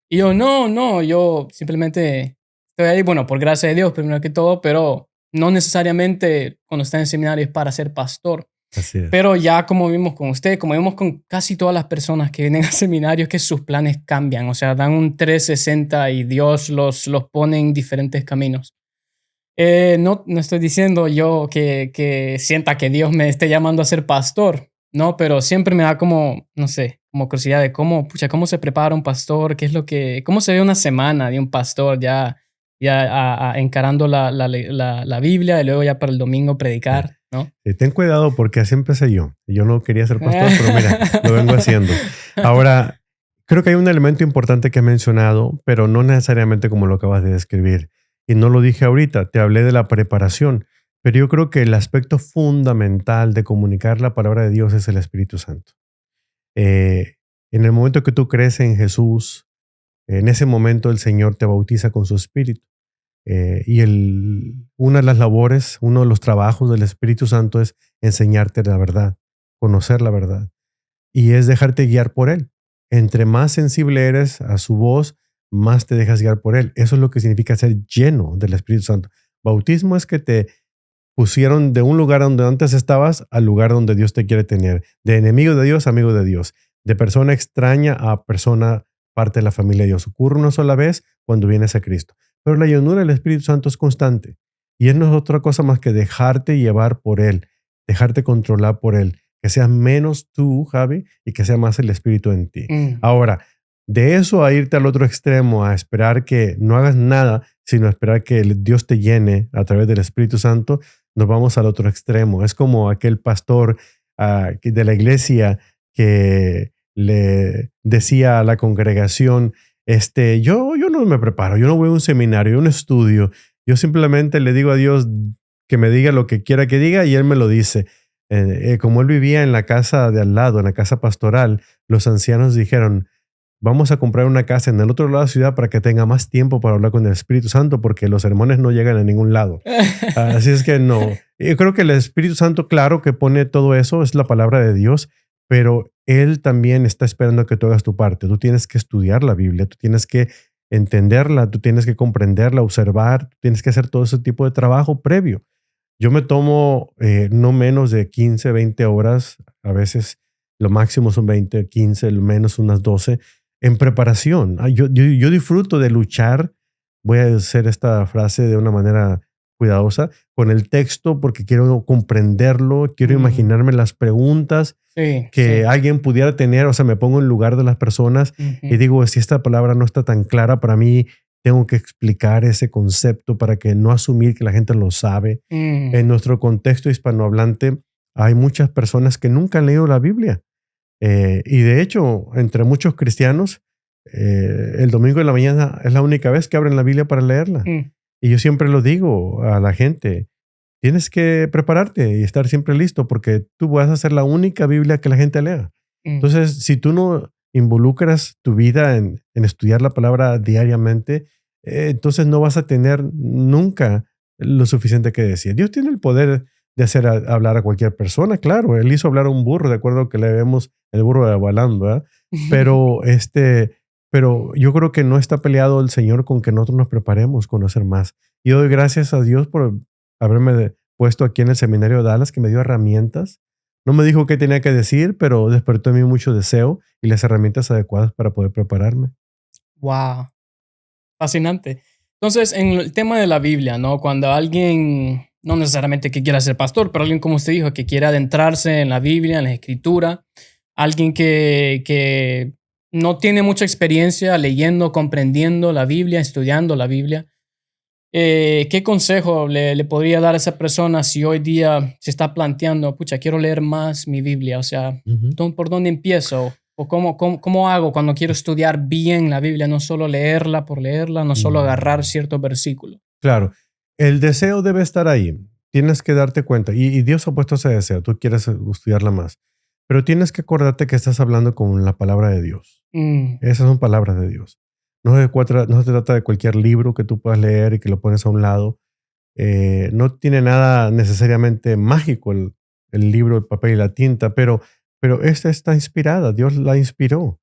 Y yo, no, yo simplemente estoy ahí, bueno, por gracia de Dios, primero que todo, pero no necesariamente cuando está en seminario es para ser pastor. Así es. Pero ya como vimos con usted, como vimos con casi todas las personas que vienen a seminarios, que sus planes cambian, o sea, dan un 360 y Dios los pone en diferentes caminos. No estoy diciendo yo que sienta que Dios me esté llamando a ser pastor, no, pero siempre me da como, no sé, como curiosidad de cómo se prepara un pastor, cómo se ve una semana de un pastor ya encarando la Biblia y luego ya para el domingo predicar, ¿no? Ten cuidado porque así empecé yo. Yo no quería ser pastor, pero mira, lo vengo haciendo. Ahora, creo que hay un elemento importante que he mencionado, pero no necesariamente como lo acabas de describir. Y no lo dije ahorita, te hablé de la preparación, pero yo creo que el aspecto fundamental de comunicar la palabra de Dios es el Espíritu Santo. Eh, en el momento que tú crees en Jesús, en ese momento el Señor te bautiza con su Espíritu. Una de las labores, uno de los trabajos del Espíritu Santo es enseñarte la verdad, conocer la verdad. Y es dejarte guiar por Él. Entre más sensible eres a su voz, más te dejas guiar por Él. Eso es lo que significa ser lleno del Espíritu Santo. Bautismo es que te pusieron de un lugar donde antes estabas al lugar donde Dios te quiere tener. De enemigo de Dios, amigo de Dios. De persona extraña a persona parte de la familia de Dios. Ocurre una sola vez cuando vienes a Cristo. Pero la llenura del Espíritu Santo es constante. Y él no es otra cosa más que dejarte llevar por Él, dejarte controlar por Él. Que seas menos tú, Javi, y que sea más el Espíritu en ti. Ahora, de eso a irte al otro extremo, a esperar que no hagas nada, sino a esperar que Dios te llene a través del Espíritu Santo, nos vamos al otro extremo. Es como aquel pastor de la iglesia que le decía a la congregación, yo no me preparo, yo no voy a un seminario, yo no estudio, yo simplemente le digo a Dios que me diga lo que quiera que diga y Él me lo dice. Como él vivía en la casa de al lado, en la casa pastoral, los ancianos dijeron, vamos a comprar una casa en el otro lado de la ciudad para que tenga más tiempo para hablar con el Espíritu Santo, porque los sermones no llegan a ningún lado. Así es que no. Yo creo que el Espíritu Santo, claro que pone todo eso, es la palabra de Dios, pero Él también está esperando que tú hagas tu parte. Tú tienes que estudiar la Biblia, tú tienes que entenderla, tú tienes que comprenderla, observar, tú tienes que hacer todo ese tipo de trabajo previo. Yo me tomo no menos de 15, 20 horas, a veces lo máximo son 20, 15, lo menos unas 12, en preparación. Yo disfruto de luchar, voy a hacer esta frase de una manera cuidadosa, con el texto porque quiero comprenderlo, quiero imaginarme las preguntas que alguien pudiera tener, o sea, me pongo en lugar de las personas y digo, si esta palabra no está tan clara para mí, tengo que explicar ese concepto para que no asumir que la gente lo sabe. En nuestro contexto hispanohablante hay muchas personas que nunca han leído la Biblia. Y de hecho, entre muchos cristianos, el domingo de la mañana es la única vez que abren la Biblia para leerla. Y yo siempre lo digo a la gente, tienes que prepararte y estar siempre listo porque tú vas a ser la única Biblia que la gente lea. Entonces, si tú no involucras tu vida en estudiar la palabra diariamente, entonces no vas a tener nunca lo suficiente que decir. Dios tiene el poder de hacer hablar a cualquier persona, claro. Él hizo hablar a un burro, de acuerdo a lo que le vemos el burro de Balaam, ¿verdad? Pero, pero yo creo que no está peleado el Señor con que nosotros nos preparemos a conocer más. Y doy gracias a Dios por haberme puesto aquí en el seminario de Dallas, que me dio herramientas. No me dijo qué tenía que decir, pero despertó en mí mucho deseo y las herramientas adecuadas para poder prepararme. Wow, fascinante. Entonces, en el tema de la Biblia, ¿no? Cuando alguien, no necesariamente que quiera ser pastor, pero alguien como usted dijo, que quiere adentrarse en la Biblia, en la Escritura, alguien que no tiene mucha experiencia leyendo, comprendiendo la Biblia, estudiando la Biblia, ¿qué consejo le podría dar a esa persona si hoy día se está planteando, pucha, quiero leer más mi Biblia? O sea, ¿por dónde empiezo? ¿O cómo hago cuando quiero estudiar bien la Biblia? No solo leerla por leerla, no solo agarrar ciertos versículos. Claro, el deseo debe estar ahí. Tienes que darte cuenta. Y Dios ha puesto ese deseo. Tú quieres estudiarla más. Pero tienes que acordarte que estás hablando con la palabra de Dios. Mm, Esas son palabras de Dios. No se trata de cualquier libro que tú puedas leer y que lo pones a un lado. No tiene nada necesariamente mágico el libro, el papel y la tinta, pero esta está inspirada. Dios la inspiró.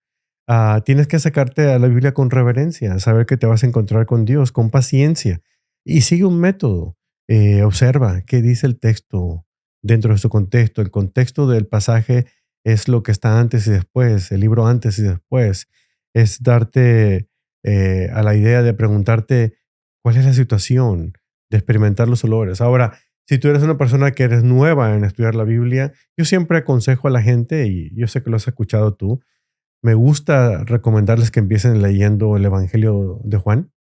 Tienes que sacarte a la Biblia con reverencia, saber que te vas a encontrar con Dios, con paciencia. Y sigue un método. Observa qué dice el texto dentro de su contexto. El contexto del pasaje es lo que está antes y después, el libro antes y después. Es darte a la idea de preguntarte cuál es la situación, de experimentar los olores. Ahora, si tú eres una persona que eres nueva en estudiar la Biblia, yo siempre aconsejo a la gente, y yo sé que lo has escuchado tú, me gusta recomendarles que empiecen leyendo el Evangelio de Juan,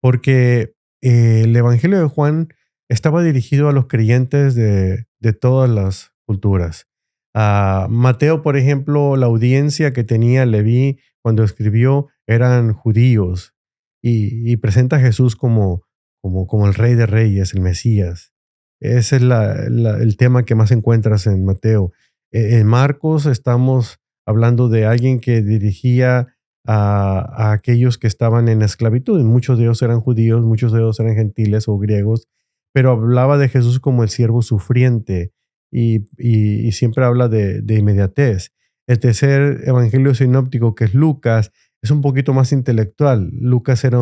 porque el Evangelio de Juan estaba dirigido a los creyentes de todas las culturas. Mateo, por ejemplo, la audiencia que tenía Leví cuando escribió eran judíos y presenta a Jesús como el Rey de Reyes, el Mesías. Ese es el tema que más encuentras en Mateo. En Marcos estamos hablando de alguien que dirigía a aquellos que estaban en esclavitud. Muchos de ellos eran judíos, muchos de ellos eran gentiles o griegos, pero hablaba de Jesús como el siervo sufriente y siempre habla de inmediatez. El tercer evangelio sinóptico, que es Lucas, es un poquito más intelectual. Lucas era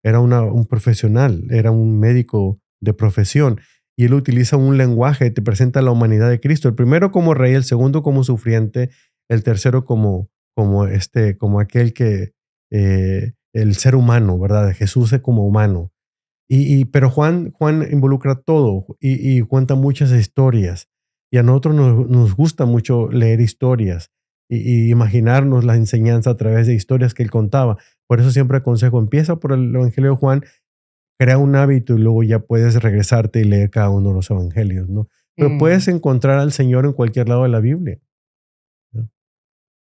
un profesional, era un médico de profesión y él utiliza un lenguaje, te presenta la humanidad de Cristo. El primero como rey, el segundo como sufriente, el tercero como aquel que, el ser humano, ¿verdad? Jesús es como humano. Pero Juan involucra todo y cuenta muchas historias. Y a nosotros nos gusta mucho leer historias y imaginarnos la enseñanza a través de historias que él contaba. Por eso siempre aconsejo, empieza por el Evangelio de Juan, crea un hábito y luego ya puedes regresarte y leer cada uno de los evangelios, ¿no? Pero mm. puedes encontrar al Señor en cualquier lado de la Biblia, ¿no?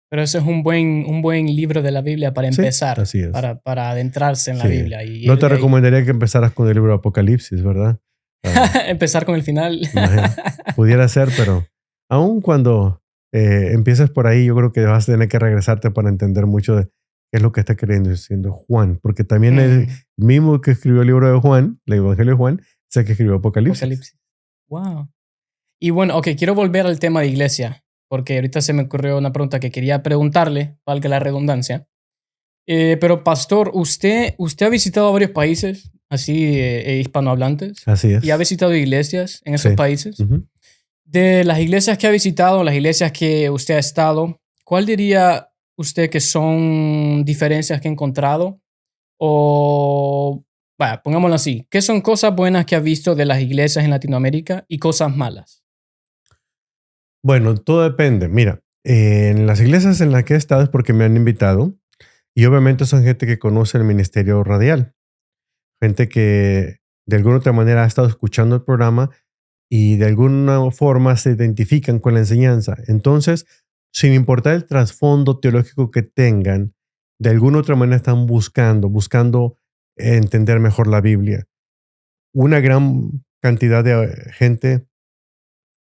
Pero ese es un buen libro de la Biblia para Sí, empezar, así es. para adentrarse en la Sí. Biblia y No te ir ahí. recomendaría que empezaras con el libro de Apocalipsis, ¿verdad? Ah, Empezar con el final. pudiera ser, pero aun cuando empieces por ahí, yo creo que vas a tener que regresarte para entender mucho de qué es lo que está queriendo diciendo Juan, porque también el Mm, mismo que escribió el libro de Juan, el Evangelio de Juan, es el que escribió Apocalipsis. Apocalipsis. Wow. Y bueno, ok, quiero volver al tema de iglesia, porque ahorita se me ocurrió una pregunta que quería preguntarle, valga la redundancia. Pero pastor, usted ha visitado varios países, así hispanohablantes, Así y ha es. visitado iglesias en esos Sí. países. Ujú. De las iglesias que ha visitado, las iglesias que usted ha estado, ¿cuál diría usted que son diferencias que ha encontrado? O, vaya, pongámoslo así, ¿qué son cosas buenas que ha visto de las iglesias en Latinoamérica y cosas malas? Bueno, todo depende. Mira, en las iglesias en las que he estado es porque me han invitado y obviamente son gente que conoce el ministerio radial, gente que de alguna otra manera ha estado escuchando el programa y de alguna forma se identifican con la enseñanza. Entonces, sin importar el trasfondo teológico que tengan, de alguna otra manera están buscando entender mejor la Biblia. Una gran cantidad de gente,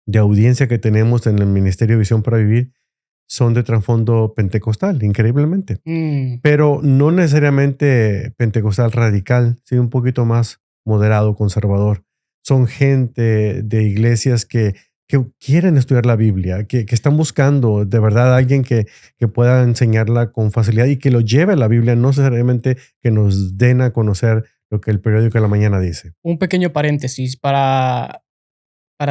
de audiencia que tenemos en el Ministerio Visión para Vivir, son de trasfondo pentecostal, increíblemente. Mm, Pero no necesariamente pentecostal radical, sino un poquito más moderado, conservador. Son gente de iglesias que quieren estudiar la Biblia, que están buscando de verdad a alguien que pueda enseñarla con facilidad y que lo lleve a la Biblia, no necesariamente que nos den a conocer lo que el periódico de la mañana dice. un pequeño paréntesis para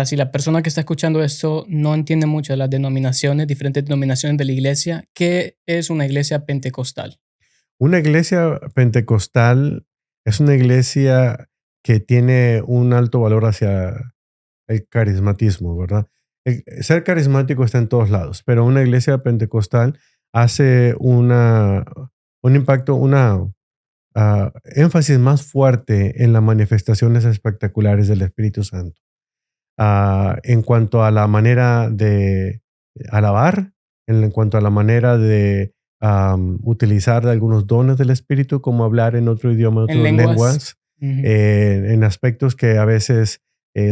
si la persona que está escuchando esto no entiende mucho de las denominaciones, diferentes denominaciones de la iglesia, ¿qué es una iglesia pentecostal? Una iglesia pentecostal es una iglesia que tiene un alto valor hacia el carismatismo, ¿verdad? Ser carismático está en todos lados, pero una iglesia pentecostal hace un impacto, una énfasis más fuerte en las manifestaciones espectaculares del Espíritu Santo. En cuanto a la manera de alabar, en cuanto a la manera de utilizar algunos dones del Espíritu, como hablar en otro idioma, En otras lenguas. lenguas, Ujú. en aspectos que a veces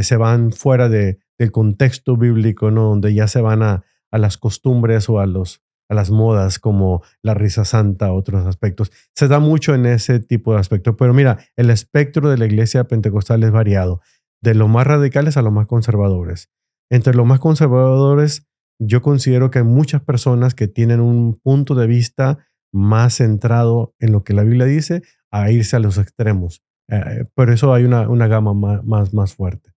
se van fuera del contexto bíblico, ¿no? Donde ya se van a las costumbres o a las modas, como la risa santa, otros aspectos. Se da mucho en ese tipo de aspectos. Pero mira, el espectro de la iglesia pentecostal es variado, de los más radicales a los más conservadores. Entre los más conservadores, yo considero que hay muchas personas que tienen un punto de vista más centrado en lo que la Biblia dice, a irse a los extremos. Por eso hay una gama más fuerte.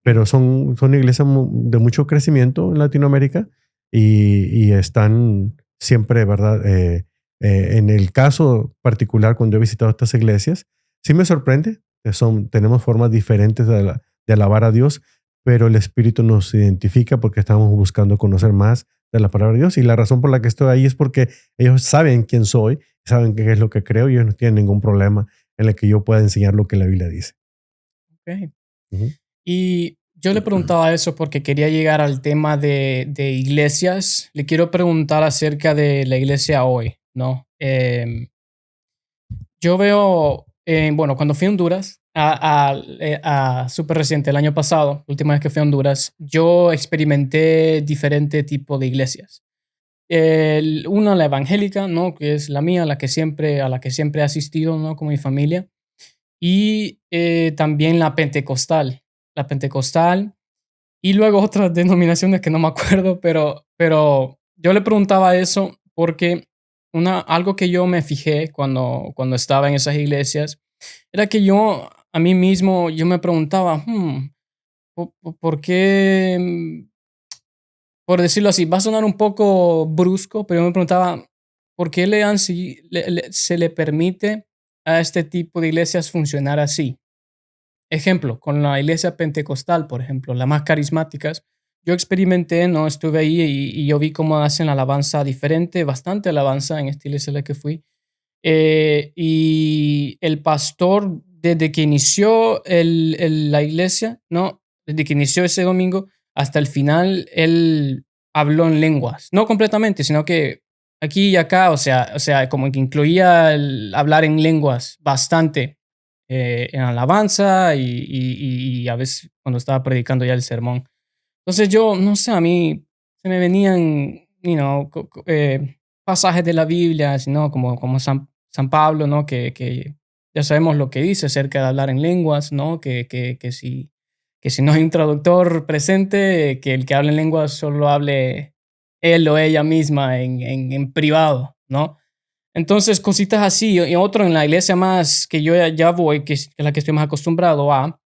Pero son iglesias de mucho crecimiento en Latinoamérica y están siempre, ¿verdad? En el caso particular, cuando he visitado estas iglesias, sí me sorprende que tenemos formas diferentes de alabar a Dios, pero el Espíritu nos identifica porque estamos buscando conocer más de la palabra de Dios. Y la razón por la que estoy ahí es porque ellos saben quién soy, saben qué es lo que creo y ellos no tienen ningún problema en el que yo pueda enseñar lo que la Biblia dice. Ok. Ujú. Y yo le preguntaba eso porque quería llegar al tema de iglesias. Le quiero preguntar acerca de la iglesia hoy, ¿no? Yo veo, bueno, cuando fui a Honduras, súper reciente, el año pasado, la última vez que fui a Honduras, yo experimenté diferente tipo de iglesias. Una, la evangélica, ¿no? Que es la mía, a la que siempre he asistido, ¿no? Con mi familia. Y también la pentecostal. La pentecostal. Y luego otras denominaciones que no me acuerdo, pero yo le preguntaba eso porque algo que yo me fijé cuando estaba en esas iglesias era que yo a mí mismo, yo me preguntaba, ¿por qué? Por decirlo así, va a sonar un poco brusco, pero yo me preguntaba, ¿por qué se le permite a este tipo de iglesias funcionar así? Ejemplo, con la iglesia pentecostal, por ejemplo, las más carismáticas, yo experimenté, no estuve ahí y yo vi cómo hacen alabanza diferente, bastante alabanza en esta iglesia a la que fui. Y el pastor, desde que inició la iglesia, ¿no? Desde que inició ese domingo hasta el final, él habló en lenguas. No completamente, sino que aquí y acá, o sea, como que incluía el hablar en lenguas bastante en alabanza y a veces cuando estaba predicando ya el sermón. Entonces yo, no sé, a mí se me venían, pasajes de la Biblia, ¿no? Como San Pablo, ¿no? Que ya sabemos lo que dice acerca de hablar en lenguas, ¿no? Que si no hay un traductor presente, que el que hable en lenguas solo hable él o ella misma en privado, ¿no? Entonces, cositas así. Y otro en la iglesia más que yo ya voy, que es la que estoy más acostumbrado a,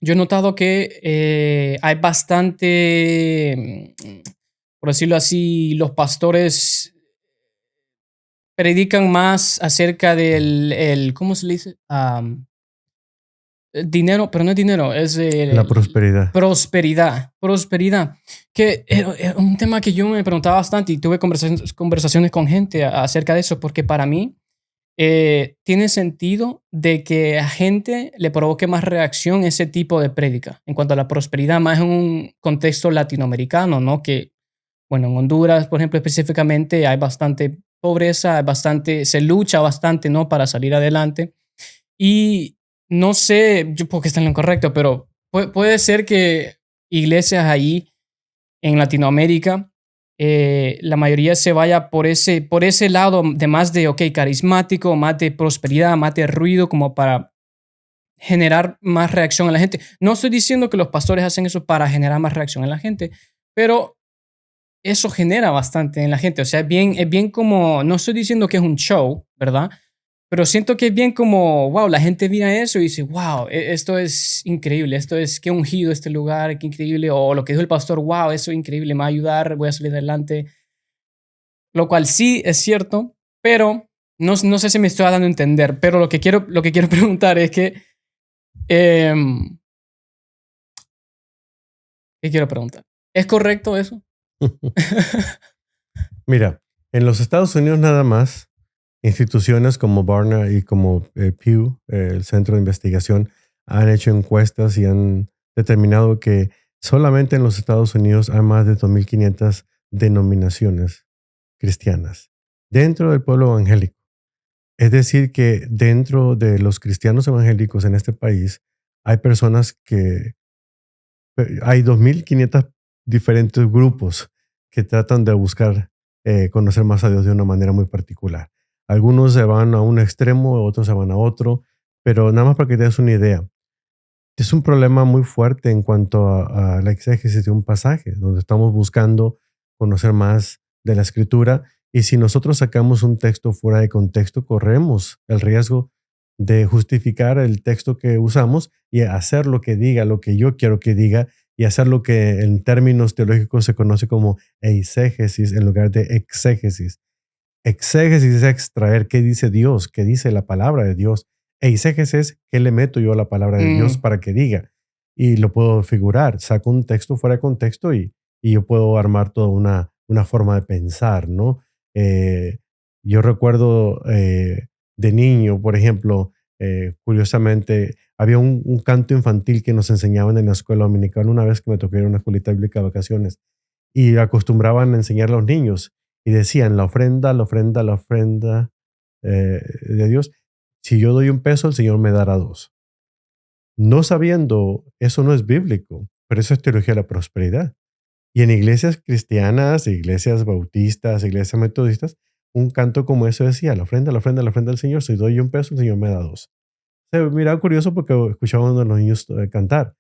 yo he notado que hay bastante, por decirlo así, los pastores predican más acerca ¿cómo se le dice? Dinero, pero no es dinero, es La prosperidad. prosperidad, prosperidad, que era un tema que yo me preguntaba bastante y tuve conversaciones con gente acerca de eso, porque para mí tiene sentido de que a gente le provoque más reacción ese tipo de prédica en cuanto a la prosperidad, más en un contexto latinoamericano, ¿no? Que, bueno, en Honduras, por ejemplo, específicamente hay bastante pobreza, se lucha bastante, ¿no? Para salir adelante. Y no sé, yo porque está en lo incorrecto, pero puede ser que iglesias ahí en Latinoamérica, la mayoría se vaya por ese lado de más de, ok, carismático, más de prosperidad, más de ruido, como para generar más reacción en la gente. No estoy diciendo que los pastores hacen eso para generar más reacción en la gente, pero eso genera bastante en la gente. O sea, es bien como, no estoy diciendo que es un show, ¿verdad? Pero siento que es bien como, wow, la gente mira eso y dice, wow, esto es increíble, esto es, qué ungido este lugar, qué increíble, o lo que dijo el pastor, wow, eso es increíble, me va a ayudar, voy a salir adelante, lo cual sí es cierto, pero no sé si me estoy dando a entender, pero lo que quiero preguntar es que, em, ¿qué quiero preguntar? ¿Es correcto eso? Mira, en los Estados Unidos nada más, instituciones como Barna y como Pew, el Centro de Investigación, han hecho encuestas y han determinado que solamente en los Estados Unidos hay más de 2.500 denominaciones cristianas dentro del pueblo evangélico. Es decir, que dentro de los cristianos evangélicos en este país hay personas que hay 2.500 diferentes grupos que tratan de buscar conocer más a Dios de una manera muy particular. Algunos se van a un extremo, otros se van a otro, pero nada más para que te des una idea. Es un problema muy fuerte en cuanto a la exégesis de un pasaje, donde estamos buscando conocer más de la escritura y si nosotros sacamos un texto fuera de contexto, corremos el riesgo de justificar el texto que usamos y hacer lo que diga, lo que yo quiero que diga y hacer lo que en términos teológicos se conoce como eisegesis en lugar de exégesis. Exégesis es extraer qué dice Dios, qué dice la palabra de Dios. Eisegesis es qué le meto yo a la palabra de Dios Mm, para que diga. Y lo puedo figurar. Saco un texto fuera de contexto y yo puedo armar toda una forma de pensar, ¿no? Eh, yo recuerdo de niño, por ejemplo, curiosamente, había un canto infantil que nos enseñaban en la escuela dominical una vez que me tocó ir a una escuelita bíblica de vacaciones y acostumbraban a enseñar a los niños y decían la ofrenda, la ofrenda, la ofrenda de Dios. Si yo doy 1 peso, el Señor me dará 2. No sabiendo, eso no es bíblico, pero eso es teología de la prosperidad. Y en iglesias cristianas, iglesias bautistas, iglesias metodistas, un canto como eso decía, la ofrenda, la ofrenda, la ofrenda del Señor. Si doy 1 peso, el Señor me da 2. Se miraba curioso porque escuchaban a los niños cantar,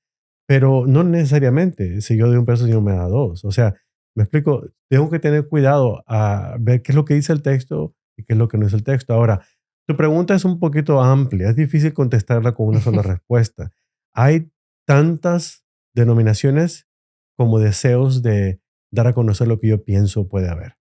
pero no necesariamente. Si yo doy 1 peso, el Señor me da 2. O sea, me explico, tengo que tener cuidado a ver qué es lo que dice el texto y qué es lo que no es el texto. Ahora, tu pregunta es un poquito amplia, es difícil contestarla con una sola respuesta. Hay tantas denominaciones como deseos de dar a conocer lo que yo pienso puede haber.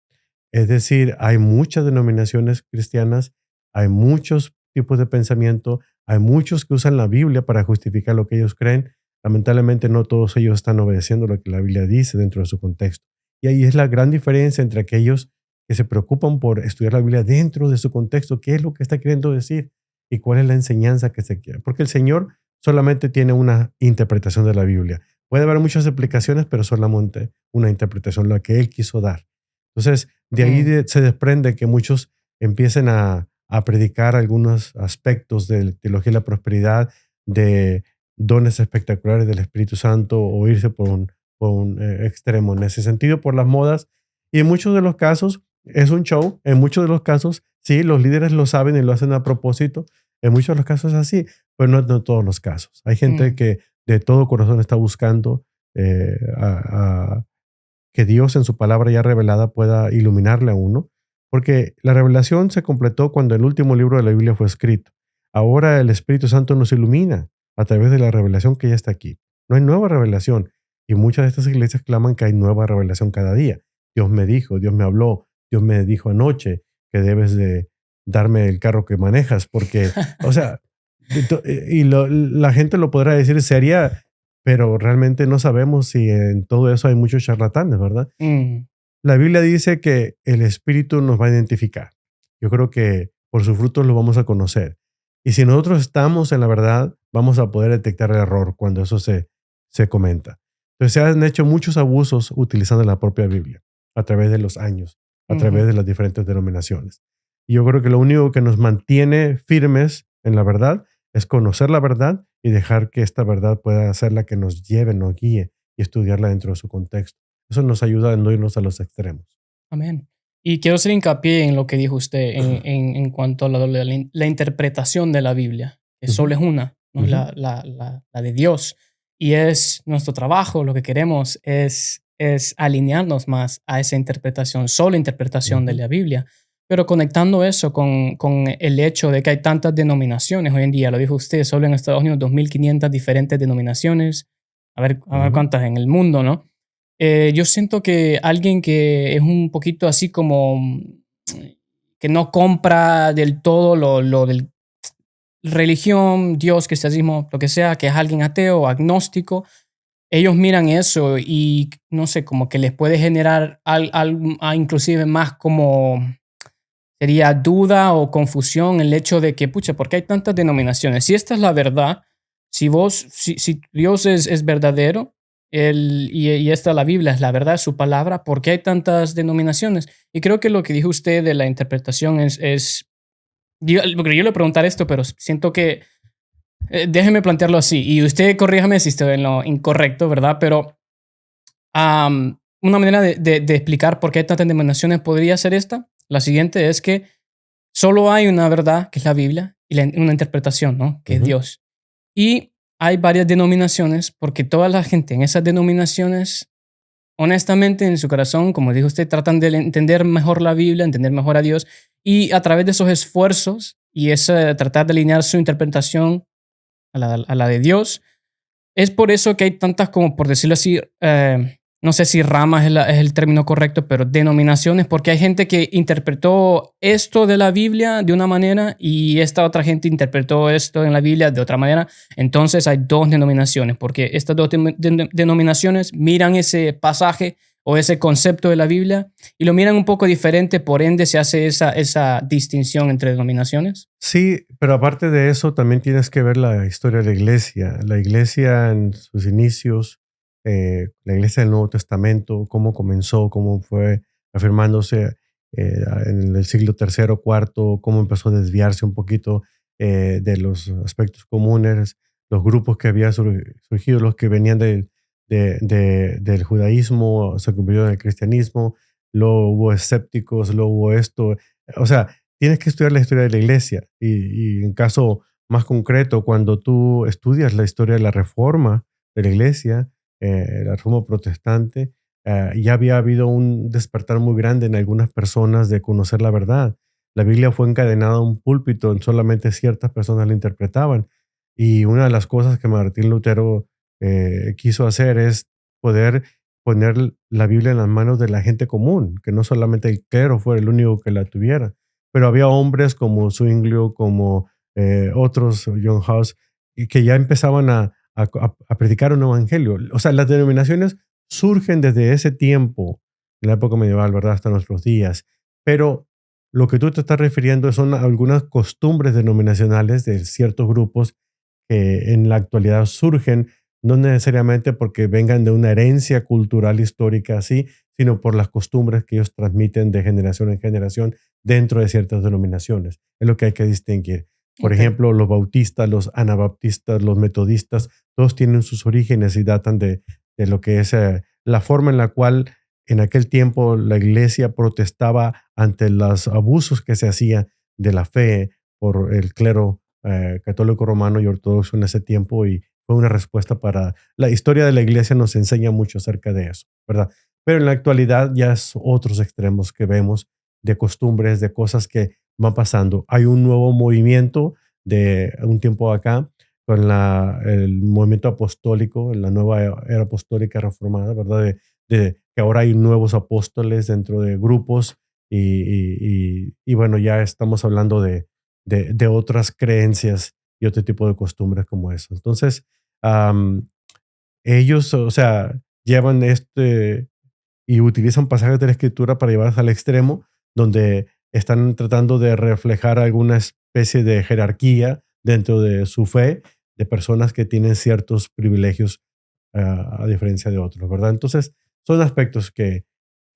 Es decir, hay muchas denominaciones cristianas, hay muchos tipos de pensamiento, hay muchos que usan la Biblia para justificar lo que ellos creen. Lamentablemente no todos ellos están obedeciendo lo que la Biblia dice dentro de su contexto. Y ahí es la gran diferencia entre aquellos que se preocupan por estudiar la Biblia dentro de su contexto, qué es lo que está queriendo decir y cuál es la enseñanza que se quiere. Porque el Señor solamente tiene una interpretación de la Biblia. Puede haber muchas explicaciones, pero solamente una interpretación, la que Él quiso dar. Entonces, de ahí mm, se desprende que muchos empiecen a predicar algunos aspectos de teología de la prosperidad, de dones espectaculares del Espíritu Santo o irse por un extremo en ese sentido, por las modas. Y en muchos de los casos es un show, en muchos de los casos sí, los líderes lo saben y lo hacen a propósito, en muchos de los casos es así, pero no en todos los casos. Hay gente mm, que de todo corazón está buscando eh, a, que Dios en su palabra ya revelada pueda iluminarle a uno, porque la revelación se completó cuando el último libro de la Biblia fue escrito. Ahora el Espíritu Santo nos ilumina a través de la revelación que ya está aquí. No hay nueva revelación y muchas de estas iglesias claman que hay nueva revelación cada día. Dios me dijo, Dios me habló, Dios me dijo anoche que debes de darme el carro que manejas, porque, o sea, la gente lo podrá decir seria, pero realmente no sabemos si en todo eso hay muchos charlatanes, ¿verdad? mm. La Biblia dice que el Espíritu nos va a identificar. Yo creo que por sus frutos lo vamos a conocer. Y si nosotros estamos en la verdad, vamos a poder detectar el error cuando eso se comenta. Entonces se han hecho muchos abusos utilizando la propia Biblia a través de los años, a través Ujú. de las diferentes denominaciones. Y yo creo que lo único que nos mantiene firmes en la verdad es conocer la verdad y dejar que esta verdad pueda ser la que nos lleve, nos guíe y estudiarla dentro de su contexto. Eso nos ayuda a no irnos a los extremos. Amén. Y quiero hacer hincapié en lo que dijo usted en cuanto a la interpretación de la Biblia, que Ujú, solo es una, no es ujú, la de Dios. Y es nuestro trabajo, lo que queremos es alinearnos más a esa interpretación, solo interpretación de ujú, la Biblia. Pero conectando eso con el hecho de que hay tantas denominaciones hoy en día, lo dijo usted, solo en Estados Unidos 2.500 diferentes denominaciones, a ver ujú, cuántas en el mundo, ¿no? Yo siento que alguien que es un poquito así como que no compra del todo lo del religión, Dios, cristianismo, lo que sea, que es alguien ateo o agnóstico, ellos miran eso y no sé, como que les puede generar inclusive más como sería duda o confusión el hecho de que, pucha, ¿por qué hay tantas denominaciones? Si esta es la verdad, si Dios es verdadero, y esta la Biblia es la verdad, es su palabra. ¿Por qué hay tantas denominaciones? Y creo que lo que dijo usted de la interpretación porque yo le preguntar esto, pero siento que déjeme plantearlo así. Y usted corríjame si estoy en lo incorrecto, ¿verdad? Pero una manera de explicar por qué hay tantas denominaciones podría ser esta. La siguiente es que solo hay una verdad, que es la Biblia, y una interpretación, ¿no? Que es Ujú. Dios. Y hay varias denominaciones porque toda la gente en esas denominaciones, honestamente, en su corazón, como dijo usted, tratan de entender mejor la Biblia, entender mejor a Dios, y a través de esos esfuerzos y ese tratar de alinear su interpretación a la de Dios, es por eso que hay tantas, como por decirlo así, no sé si ramas es el término correcto, pero denominaciones, porque hay gente que interpretó esto de la Biblia de una manera y esta otra gente interpretó esto en la Biblia de otra manera. Entonces hay dos denominaciones, porque estas dos denominaciones miran ese pasaje o ese concepto de la Biblia y lo miran un poco diferente, por ende se hace esa distinción entre denominaciones. Sí, pero aparte de eso, también tienes que ver la historia de la iglesia. La iglesia en sus inicios, la iglesia del Nuevo Testamento, cómo comenzó, cómo fue afirmándose en el siglo tercero, cuarto, cómo empezó a desviarse un poquito de los aspectos comunes, los grupos que habían surgido, los que venían del judaísmo, se convirtieron en el cristianismo, luego hubo escépticos, luego hubo esto. O sea, tienes que estudiar la historia de la iglesia y en caso más concreto, cuando tú estudias la historia de la reforma de la iglesia, la reforma protestante, ya había habido un despertar muy grande en algunas personas de conocer la verdad. La Biblia fue encadenada a un púlpito, solamente ciertas personas la interpretaban. Y una de las cosas que Martín Lutero quiso hacer es poder poner la Biblia en las manos de la gente común, que no solamente el clero fuera el único que la tuviera, pero había hombres como Zwinglio, como otros, John Huss, y que ya empezaban a predicar un evangelio. O sea, las denominaciones surgen desde ese tiempo, en la época medieval, ¿verdad? Hasta nuestros días. Pero lo que tú te estás refiriendo son algunas costumbres denominacionales de ciertos grupos que en la actualidad surgen, no necesariamente porque vengan de una herencia cultural histórica así, sino por las costumbres que ellos transmiten de generación en generación dentro de ciertas denominaciones. Es lo que hay que distinguir. Por Ok. ejemplo, los bautistas, los anabaptistas, los metodistas, todos tienen sus orígenes y datan de lo que es la forma en la cual en aquel tiempo la iglesia protestaba ante los abusos que se hacía de la fe por el clero católico romano y ortodoxo en ese tiempo, y fue una respuesta para la historia de la iglesia, nos enseña mucho acerca de eso, ¿verdad? Pero en la actualidad ya es otros extremos que vemos de costumbres, de cosas que van pasando. Hay un nuevo movimiento de un tiempo acá con el movimiento apostólico, la nueva era apostólica reformada, ¿verdad? De que ahora hay nuevos apóstoles dentro de grupos y bueno, ya estamos hablando de otras creencias y otro tipo de costumbres como eso. Entonces, am, ellos, o sea, llevan y utilizan pasajes de la escritura para llevarlas al extremo, donde están tratando de reflejar alguna especie de jerarquía dentro de su fe, de personas que tienen ciertos privilegios a diferencia de otros, ¿verdad? Entonces, son aspectos que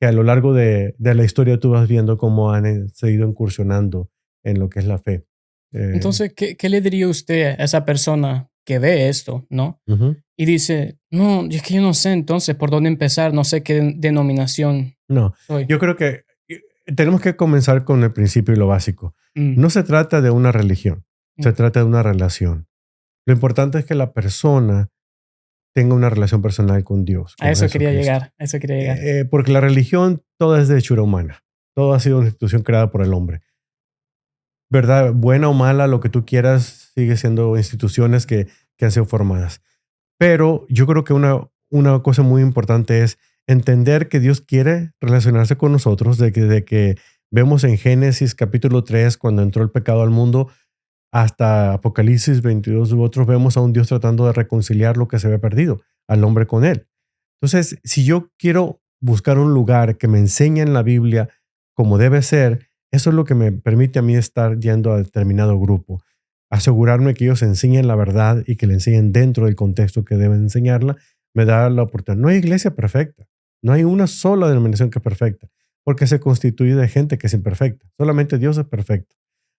a lo largo de la historia tú vas viendo cómo han seguido incursionando en lo que es la fe. Eh, Entonces, ¿qué le diría usted a esa persona que ve esto, ¿no? Ujú. Y dice, no, es que yo no sé entonces por dónde empezar, no sé qué denominación No, soy. yo creo que tenemos que comenzar con el principio y lo básico. Mm, No se trata de una religión, se mm. trata de una relación. Lo importante es que la persona tenga una relación personal con Dios, A con eso quería Jesucristo. llegar, a eso quería llegar. Porque la religión, toda es de hechura humana. Todo ha sido una institución creada por el hombre. ¿Verdad? Buena o mala, lo que tú quieras, sigue siendo instituciones que han sido formadas. Pero yo creo que una cosa muy importante es entender que Dios quiere relacionarse con nosotros, de que vemos en Génesis capítulo 3 cuando entró el pecado al mundo, hasta Apocalipsis 22 u otros, vemos a un Dios tratando de reconciliar lo que se había perdido, al hombre con él. Entonces, si yo quiero buscar un lugar que me enseñe en la Biblia como debe ser, eso es lo que me permite a mí estar yendo a determinado grupo. Asegurarme que ellos enseñen la verdad y que le enseñen dentro del contexto que deben enseñarla, me da la oportunidad. No hay iglesia perfecta. No hay una sola denominación que es perfecta, porque se constituye de gente que es imperfecta. Solamente Dios es perfecto.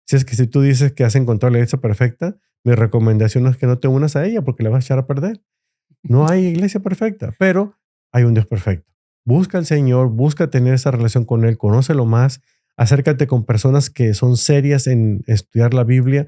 Si es que si tú dices que has encontrado la iglesia perfecta, mi recomendación es que no te unas a ella porque la vas a echar a perder. No hay iglesia perfecta, pero hay un Dios perfecto. Busca al Señor, busca tener esa relación con Él, conócelo más, acércate con personas que son serias en estudiar la Biblia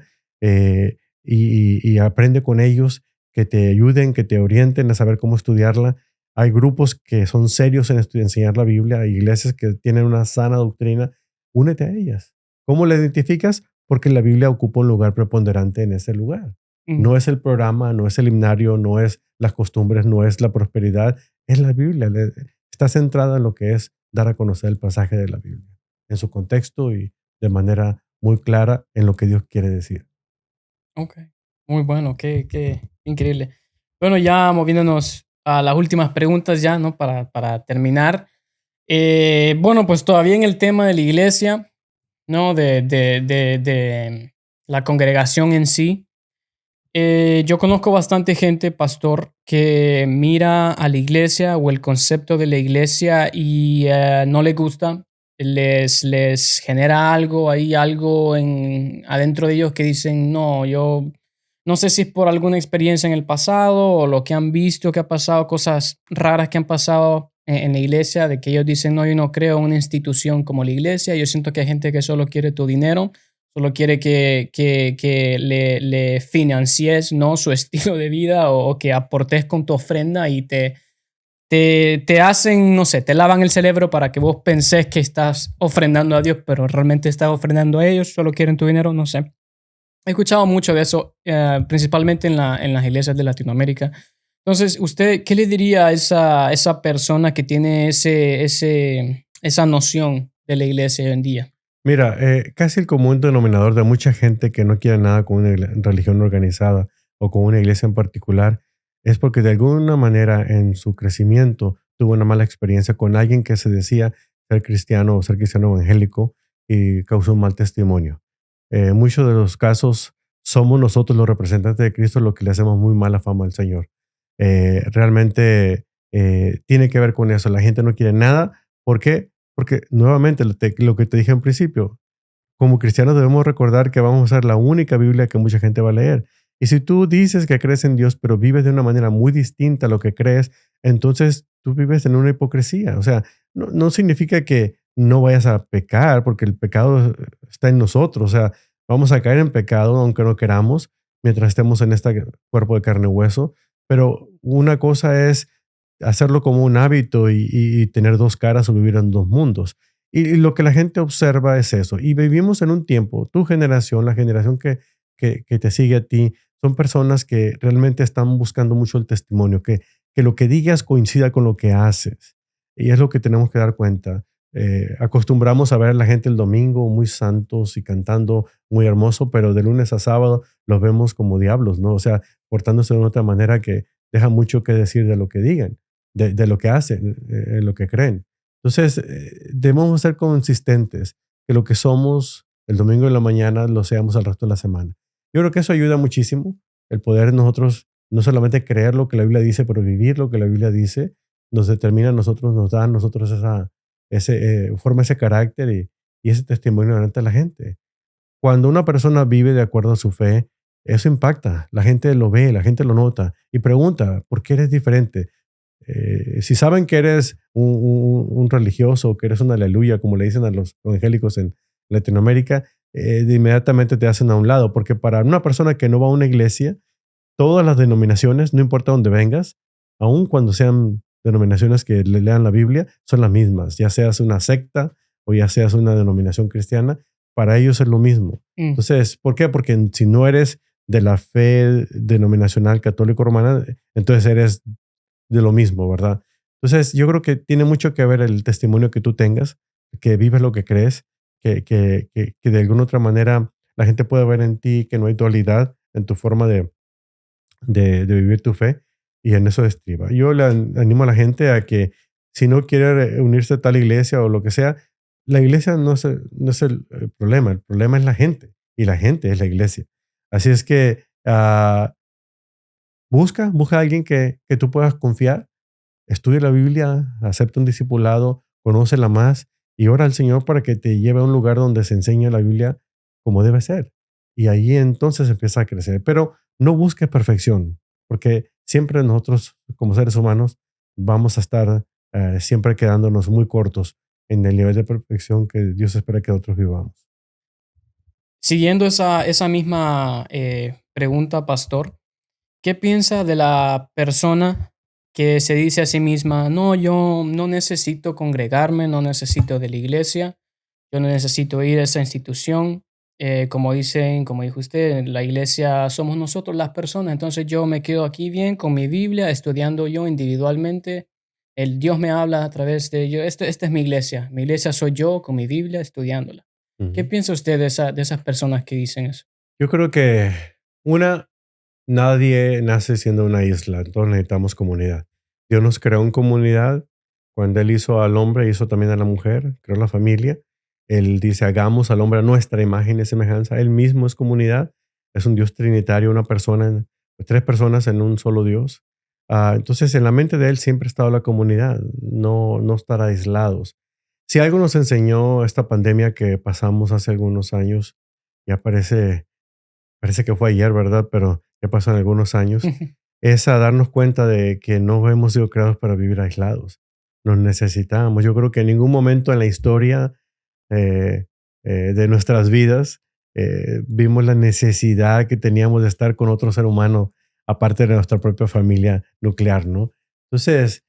y aprende con ellos, que te ayuden, que te orienten a saber cómo estudiarla. Hay grupos que son serios en enseñar la Biblia, hay iglesias que tienen una sana doctrina, únete a ellas. ¿Cómo la identificas? Porque la Biblia ocupa un lugar preponderante en ese lugar. Mm, No es el programa, no es el himnario, no es las costumbres, no es la prosperidad, es la Biblia. Está centrada en lo que es dar a conocer el pasaje de la Biblia, en su contexto y de manera muy clara en lo que Dios quiere decir. ok. Muy bueno, qué increíble. Bueno, ya moviéndonos a las últimas preguntas ya, ¿no? Para terminar. Bueno, pues todavía en el tema de la iglesia, ¿no? De la congregación en sí. Yo conozco bastante gente, pastor, que mira a la iglesia o el concepto de la iglesia y no le gusta. Les genera algo, hay algo adentro de ellos que dicen, no, yo no sé si es por alguna experiencia en el pasado o lo que han visto que ha pasado, cosas raras que han pasado en la iglesia, de que ellos dicen, no, yo no creo en una institución como la iglesia, yo siento que hay gente que solo quiere tu dinero, solo quiere que le financies, ¿no? Su estilo de vida o que aportes con tu ofrenda y te hacen, no sé, te lavan el cerebro para que vos pensés que estás ofrendando a Dios, pero realmente estás ofrendando a ellos, solo quieren tu dinero, no sé. He escuchado mucho de eso, principalmente en las iglesias de Latinoamérica. Entonces, ¿usted qué le diría a esa persona que tiene esa noción de la iglesia hoy en día? Mira, casi el común denominador de mucha gente que no quiere nada con una religión organizada o con una iglesia en particular es porque de alguna manera en su crecimiento tuvo una mala experiencia con alguien que se decía ser cristiano o ser cristiano evangélico y causó un mal testimonio. Muchos de los casos somos nosotros los representantes de Cristo los que le hacemos muy mala fama al Señor. Realmente tiene que ver con eso. La gente no quiere nada. ¿Por qué? Porque nuevamente lo que te dije en principio, como cristianos debemos recordar que vamos a ser la única Biblia que mucha gente va a leer. Y si tú dices que crees en Dios, pero vives de una manera muy distinta a lo que crees, entonces tú vives en una hipocresía. O sea, no significa que no vayas a pecar, porque el pecado está en nosotros. O sea, vamos a caer en pecado aunque no queramos, mientras estemos en este cuerpo de carne y hueso. Pero una cosa es hacerlo como un hábito y tener dos caras o vivir en dos mundos. Y lo que la gente observa es eso. Y vivimos en un tiempo, tu generación, la generación que te sigue a ti, son personas que realmente están buscando mucho el testimonio, que lo que digas coincida con lo que haces. Y es lo que tenemos que dar cuenta. Acostumbramos a ver a la gente el domingo muy santos y cantando muy hermoso, pero de lunes a sábado los vemos como diablos, ¿no? O sea, portándose de otra manera que deja mucho que decir de lo que digan, de lo que hacen, lo que creen. Entonces, debemos ser consistentes, que lo que somos el domingo en la mañana lo seamos el resto de la semana. Yo creo que eso ayuda muchísimo, el poder nosotros no solamente creer lo que la Biblia dice, pero vivir lo que la Biblia dice, nos determina a nosotros, nos da a nosotros forma ese carácter y ese testimonio delante de la gente. Cuando una persona vive de acuerdo a su fe, eso impacta, la gente lo ve, la gente lo nota y pregunta, ¿por qué eres diferente? Si saben que eres un religioso, que eres un aleluya, como le dicen a los evangélicos en Latinoamérica, de inmediatamente te hacen a un lado, porque para una persona que no va a una iglesia, todas las denominaciones, no importa dónde vengas, aun cuando sean denominaciones que le lean la Biblia, son las mismas, ya seas una secta o ya seas una denominación cristiana, para ellos es lo mismo. Mm, Entonces, ¿por qué? Porque si no eres de la fe denominacional católico romana, entonces eres de lo mismo, ¿verdad? Entonces, yo creo que tiene mucho que ver el testimonio que tú tengas, que vives lo que crees, que de alguna otra manera la gente puede ver en ti que no hay dualidad en tu forma de vivir tu fe y en eso estriba. Yo le animo a la gente a que si no quiere unirse a tal iglesia o lo que sea, la iglesia no es el problema es la gente y la gente es la iglesia. Así es que Busca a alguien que tú puedas confiar, estudia la Biblia, acepta un discipulado, conócela más y ora al Señor para que te lleve a un lugar donde se enseñe la Biblia como debe ser. Y ahí entonces empieza a crecer. Pero no busques perfección, porque siempre nosotros como seres humanos vamos a estar siempre quedándonos muy cortos en el nivel de perfección que Dios espera que otros vivamos. Siguiendo esa misma pregunta, pastor, ¿qué piensa de la persona que se dice a sí misma, no, yo no necesito congregarme, no necesito de la iglesia, yo no necesito ir a esa institución? Como dijo usted, la iglesia somos nosotros las personas, entonces yo me quedo aquí bien con mi Biblia, estudiando yo individualmente. El Dios me habla a través de yo. Esta es mi iglesia soy yo con mi Biblia estudiándola. ¿Qué Ujú. piensa usted de esas personas que dicen eso? Yo creo que una, nadie nace siendo una isla, todos necesitamos comunidad. Dios nos creó en comunidad. Cuando Él hizo al hombre, hizo también a la mujer, creó la familia. Él dice, hagamos al hombre a nuestra imagen y semejanza. Él mismo es comunidad, es un Dios trinitario, una persona, tres personas en un solo Dios. Entonces, en la mente de Él siempre ha estado la comunidad, no estar aislados. Si algo nos enseñó esta pandemia que pasamos hace algunos años, ya parece que fue ayer, ¿verdad? Pero ya pasan algunos años, es a darnos cuenta de que no hemos sido creados para vivir aislados. Nos necesitamos. Yo creo que en ningún momento en la historia eh, de nuestras vidas vimos la necesidad que teníamos de estar con otro ser humano aparte de nuestra propia familia nuclear, ¿no? Entonces,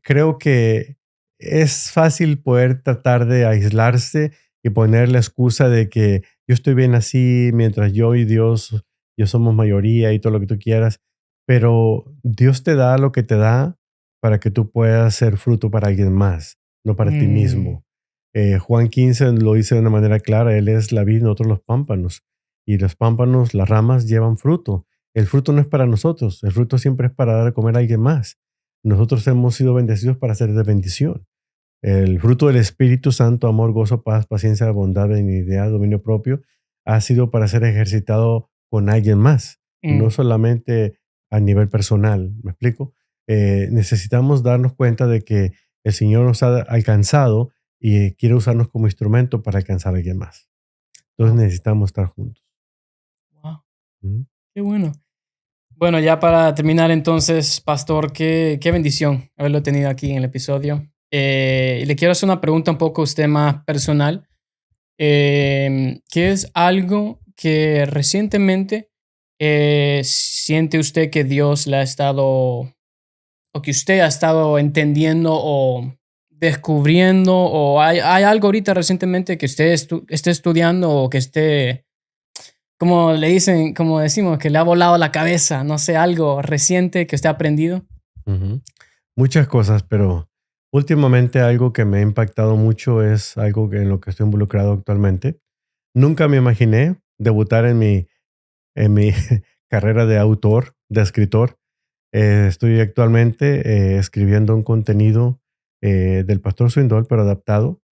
creo que es fácil poder tratar de aislarse y poner la excusa de que yo estoy bien así mientras yo y Dios, yo somos mayoría y todo lo que tú quieras, pero Dios te da lo que te da para que tú puedas ser fruto para alguien más, no para ti Mm, mismo. Juan 15 lo dice de una manera clara, Él es la vid, nosotros los pámpanos, y los pámpanos, las ramas llevan fruto. El fruto no es para nosotros, el fruto siempre es para dar a comer a alguien más. Nosotros hemos sido bendecidos para ser de bendición. El fruto del Espíritu Santo, amor, gozo, paz, paciencia, bondad, benignidad, dominio propio, ha sido para ser ejercitado con alguien más, no mm. solamente a nivel personal. ¿Me explico? Necesitamos darnos cuenta de que el Señor nos ha alcanzado y quiere usarnos como instrumento para alcanzar a alguien más. Entonces Wow, necesitamos estar juntos. wow, ¿Mm? qué bueno. Bueno, ya para terminar entonces, pastor, qué bendición haberlo tenido aquí en el episodio. Y le quiero hacer una pregunta un poco a usted más personal. ¿Qué es algo que recientemente siente usted que Dios le ha estado, o que usted ha estado entendiendo o descubriendo, o hay algo ahorita recientemente que usted esté estudiando o que esté, como le dicen, como decimos, que le ha volado la cabeza, no sé, algo reciente que usted ha aprendido? Ujú. Muchas cosas, pero últimamente algo que me ha impactado mucho es algo en lo que estoy involucrado actualmente. Nunca me imaginé debutar en mi carrera de autor, de escritor. Estoy actualmente escribiendo un contenido del Pastor Swindoll, pero adaptado.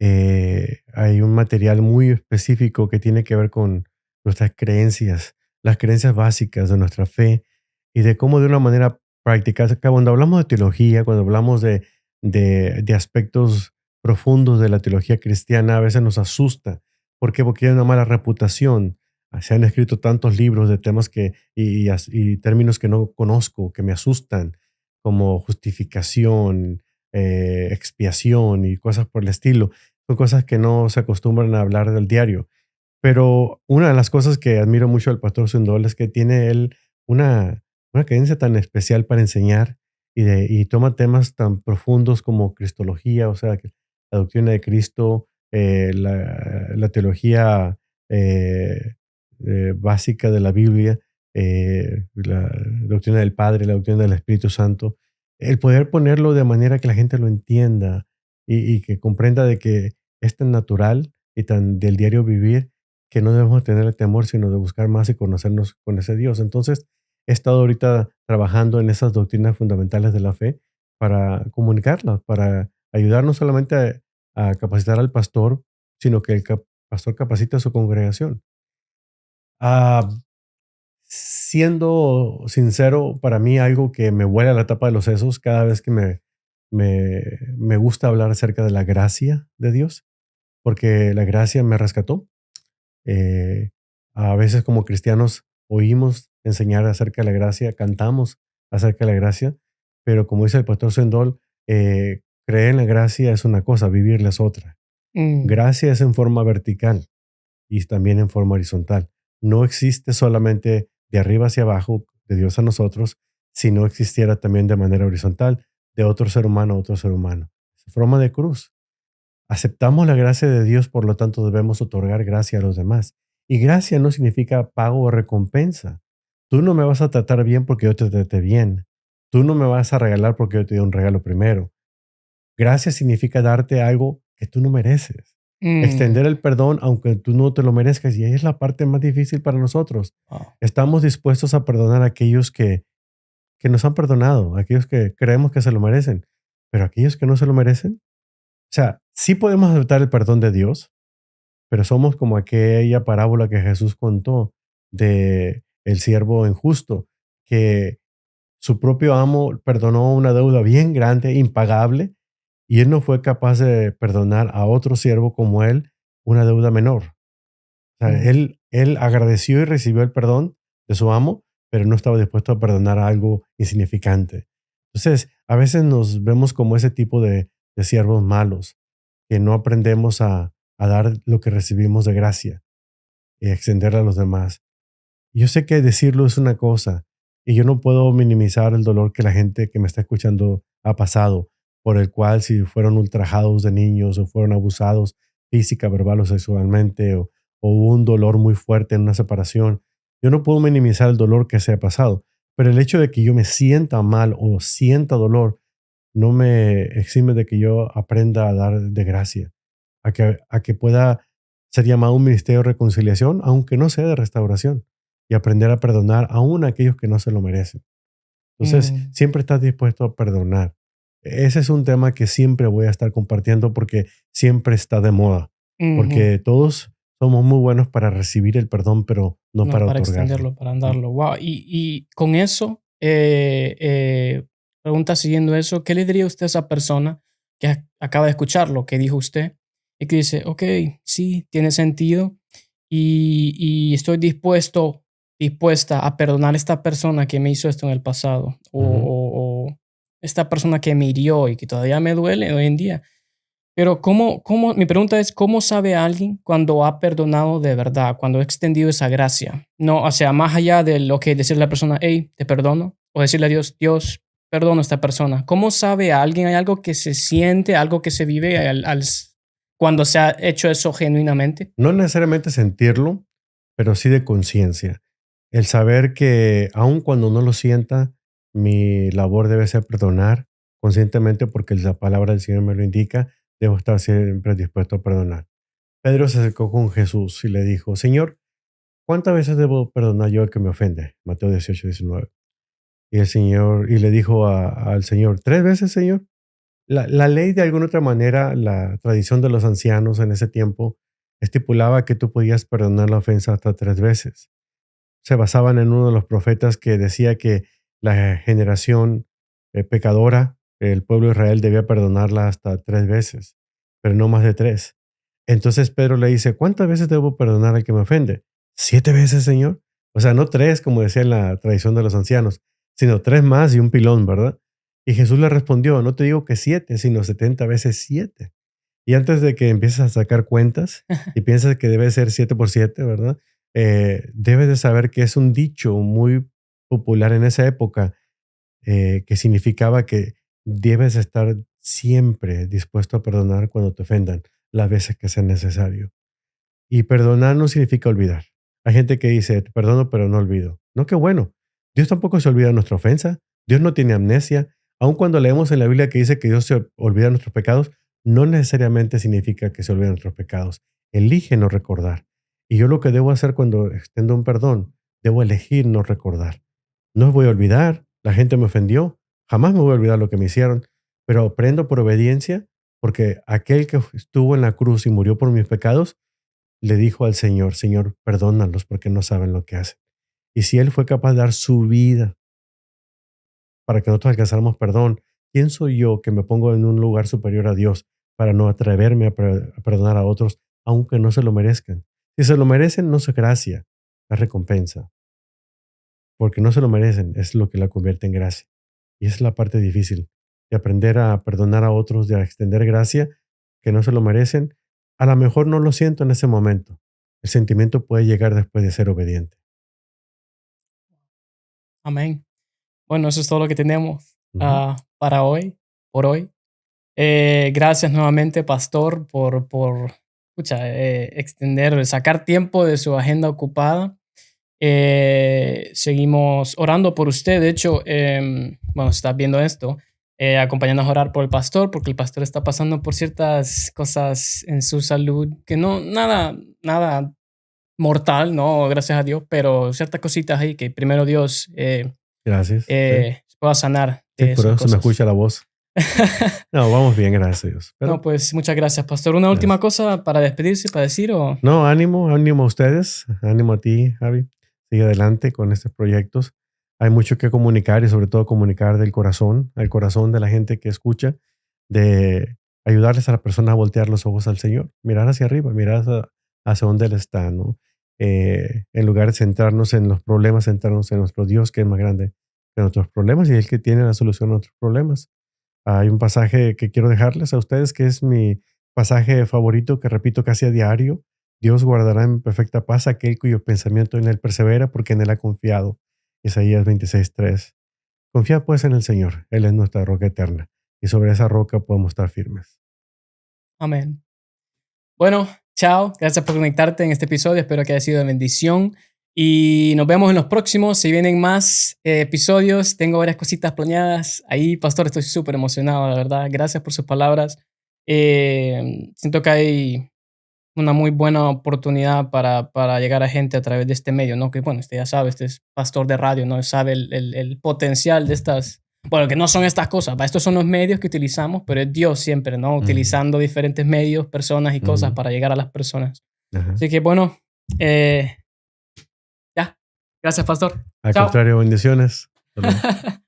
Hay un material muy específico que tiene que ver con nuestras creencias, las creencias básicas de nuestra fe y de cómo de una manera práctica, cuando hablamos de teología, cuando hablamos de aspectos profundos de la teología cristiana, a veces nos asusta. ¿Por qué? Porque hay una mala reputación. Se han escrito tantos libros de temas y términos que no conozco, que me asustan, como justificación, expiación y cosas por el estilo. Son cosas que no se acostumbran a hablar del diario. Pero una de las cosas que admiro mucho del pastor Swindoll es que tiene él una cadencia tan especial para enseñar y toma temas tan profundos como cristología, o sea, la doctrina de Cristo, la teología eh, básica de la Biblia, la doctrina del Padre, la doctrina del Espíritu Santo, el poder ponerlo de manera que la gente lo entienda y que comprenda de que es tan natural y tan del diario vivir que no debemos tener temor, sino de buscar más y conocernos con ese Dios. Entonces, he estado ahorita trabajando en esas doctrinas fundamentales de la fe para comunicarlas, para ayudar no solamente a capacitar al pastor, sino que el pastor capacita a su congregación. Ah, siendo sincero, para mí algo que me huele a la tapa de los sesos cada vez que me gusta hablar acerca de la gracia de Dios, porque la gracia me rescató. Eh, a veces como cristianos oímos enseñar acerca de la gracia, cantamos acerca de la gracia, pero como dice el pastor Swindoll, creer en la gracia es una cosa, vivirla es otra. Mm, Gracia es en forma vertical y también en forma horizontal. No existe solamente de arriba hacia abajo, de Dios a nosotros, si no existiera también de manera horizontal, de otro ser humano a otro ser humano. Es forma de cruz. Aceptamos la gracia de Dios, por lo tanto debemos otorgar gracia a los demás. Y gracia no significa pago o recompensa. Tú no me vas a tratar bien porque yo te traté bien. Tú no me vas a regalar porque yo te di un regalo primero. Gracia significa darte algo que tú no mereces. mm, Extender el perdón aunque tú no te lo merezcas. Y ahí es la parte más difícil para nosotros. wow. Estamos dispuestos a perdonar a aquellos que nos han perdonado, a aquellos que creemos que se lo merecen. Pero aquellos que no se lo merecen, o sea, sí podemos aceptar el perdón de Dios, pero somos como aquella parábola que Jesús contó de el siervo injusto, que su propio amo perdonó una deuda bien grande, impagable, y él no fue capaz de perdonar a otro siervo como él una deuda menor. O sea, Mm, él agradeció y recibió el perdón de su amo, pero no estaba dispuesto a perdonar algo insignificante. Entonces, a veces nos vemos como ese tipo de siervos malos, que no aprendemos a dar lo que recibimos de gracia y extenderla a los demás. Yo sé que decirlo es una cosa y yo no puedo minimizar el dolor que la gente que me está escuchando ha pasado, por el cual si fueron ultrajados de niños o fueron abusados física, verbal o sexualmente o hubo un dolor muy fuerte en una separación, yo no puedo minimizar el dolor que se ha pasado, pero el hecho de que yo me sienta mal o sienta dolor no me exime de que yo aprenda a dar de gracia, a que pueda ser llamado un ministerio de reconciliación, aunque no sea de restauración, y aprender a perdonar aún a aquellos que no se lo merecen. Entonces, mm, siempre estás dispuesto a perdonar. Ese es un tema que siempre voy a estar compartiendo porque siempre está de moda, ujú. porque todos somos muy buenos para recibir el perdón, pero no No para para otorgarlo. extenderlo, para Mm. andarlo. Wow. Y con eso, pregunta siguiendo eso, ¿qué le diría usted a esa persona que acaba de escuchar lo que dijo usted y que dice, ok, sí, tiene sentido y estoy dispuesta a perdonar a esta persona que me hizo esto en el pasado Ujú. o esta persona que me hirió y que todavía me duele hoy en día? Pero mi pregunta es, ¿cómo sabe alguien cuando ha perdonado de verdad, cuando ha extendido esa gracia? No, o sea, más allá de lo que decirle a la persona, hey, te perdono, o decirle a Dios, Dios, perdono a esta persona. ¿Cómo sabe alguien? ¿Hay algo que se siente, algo que se vive cuando se ha hecho eso genuinamente? No necesariamente sentirlo, pero sí de conciencia. El saber que aun cuando no lo sienta, mi labor debe ser perdonar conscientemente porque la palabra del Señor me lo indica, debo estar siempre dispuesto a perdonar. Pedro se acercó con Jesús y le dijo, Señor, ¿cuántas veces debo perdonar yo al que me ofende? Mateo 18, 19. Y el Señor, y le dijo al Señor, ¿tres veces, Señor? La ley, de alguna otra manera, la tradición de los ancianos en ese tiempo, estipulaba que tú podías perdonar la ofensa hasta tres veces. Se basaban en uno de los profetas que decía que la generación pecadora, el pueblo de Israel debía perdonarla hasta tres veces, pero no más de tres. Entonces Pedro le dice, ¿cuántas veces debo perdonar al que me ofende? ¿Siete veces, Señor? O sea, no tres, como decía en la tradición de los ancianos, sino tres más y un pilón, ¿verdad? Y Jesús le respondió, no te digo que siete, sino 70 veces 7. Y antes de que empieces a sacar cuentas y piensas que debe ser 7 por 7, ¿verdad? Debes de saber que es un dicho muy popular en esa época, que significaba que debes estar siempre dispuesto a perdonar cuando te ofendan, las veces que sea necesario. Y perdonar no significa olvidar. Hay gente que dice, te perdono, pero no olvido. No, qué bueno. Dios tampoco se olvida de nuestra ofensa. Dios no tiene amnesia. Aun cuando leemos en la Biblia que dice que Dios se olvida de nuestros pecados, no necesariamente significa que se olvida de nuestros pecados. Elige no recordar. Y yo lo que debo hacer cuando extendo un perdón, debo elegir no recordar. No voy a olvidar, la gente me ofendió, jamás me voy a olvidar lo que me hicieron, pero aprendo por obediencia, porque aquel que estuvo en la cruz y murió por mis pecados, le dijo al Señor, Señor, perdónalos porque no saben lo que hacen. Y si Él fue capaz de dar su vida para que nosotros alcanzáramos perdón, ¿quién soy yo que me pongo en un lugar superior a Dios para no atreverme a perdonar a otros, aunque no se lo merezcan? Si se lo merecen, no es gracia, es recompensa. Porque no se lo merecen, es lo que la convierte en gracia. Y esa es la parte difícil, de aprender a perdonar a otros, de extender gracia que no se lo merecen. A lo mejor no lo siento en ese momento. El sentimiento puede llegar después de ser obediente. Amén. Bueno, eso es todo lo que tenemos Ujú. para hoy, por hoy. Gracias nuevamente, pastor, por extender, sacar tiempo de su agenda ocupada. Seguimos orando por usted. De hecho, bueno, si estás viendo esto, acompáñanos a orar por el pastor, porque el pastor está pasando por ciertas cosas en su salud que no, nada mortal, no, gracias a Dios, pero ciertas cositas ahí que primero Dios Gracias. Sí, pueda sanar sí, de por esas eso se me cosas. escucha la voz. No, vamos bien, gracias a Dios. No, Pero, pues muchas gracias, pastor. ¿Una última gracias. cosa para despedirse, para decir o? No, ánimo, ánimo a ustedes, ánimo a ti, Javi. Sigue adelante con estos proyectos. Hay mucho que comunicar y sobre todo comunicar del corazón, al corazón de la gente que escucha, de ayudarles a la persona a voltear los ojos al Señor, mirar hacia arriba, mirar hacia donde Él está, ¿no? En lugar de centrarnos en los problemas, centrarnos en nuestro Dios que es más grande que nuestros problemas y el que tiene la solución a nuestros problemas. Hay un pasaje que quiero dejarles a ustedes que es mi pasaje favorito que repito casi a diario. Dios guardará en perfecta paz aquel cuyo pensamiento en él persevera porque en él ha confiado. Isaías 26:3. Confía pues en el Señor, Él es nuestra roca eterna y sobre esa roca podemos estar firmes. Amén. Bueno, chao. Gracias por conectarte en este episodio. Espero que haya sido de bendición. Y nos vemos en los próximos. Si vienen más episodios, tengo varias cositas planeadas. Ahí, pastor, estoy súper emocionado, la verdad. Gracias por sus palabras. Siento que hay una muy buena oportunidad para llegar a gente a través de este medio, ¿no? Que bueno, usted ya sabe, este es pastor de radio, ¿no? Sabe el potencial de estas, bueno, que no son estas cosas, ¿va? Estos son los medios que utilizamos, pero es Dios siempre, ¿no? Ujú, Utilizando diferentes medios, personas y cosas ujú, para llegar a las personas. ajá. Así que bueno, eh, ya. Gracias, pastor. Al Chao. contrario, bendiciones. Hasta luego.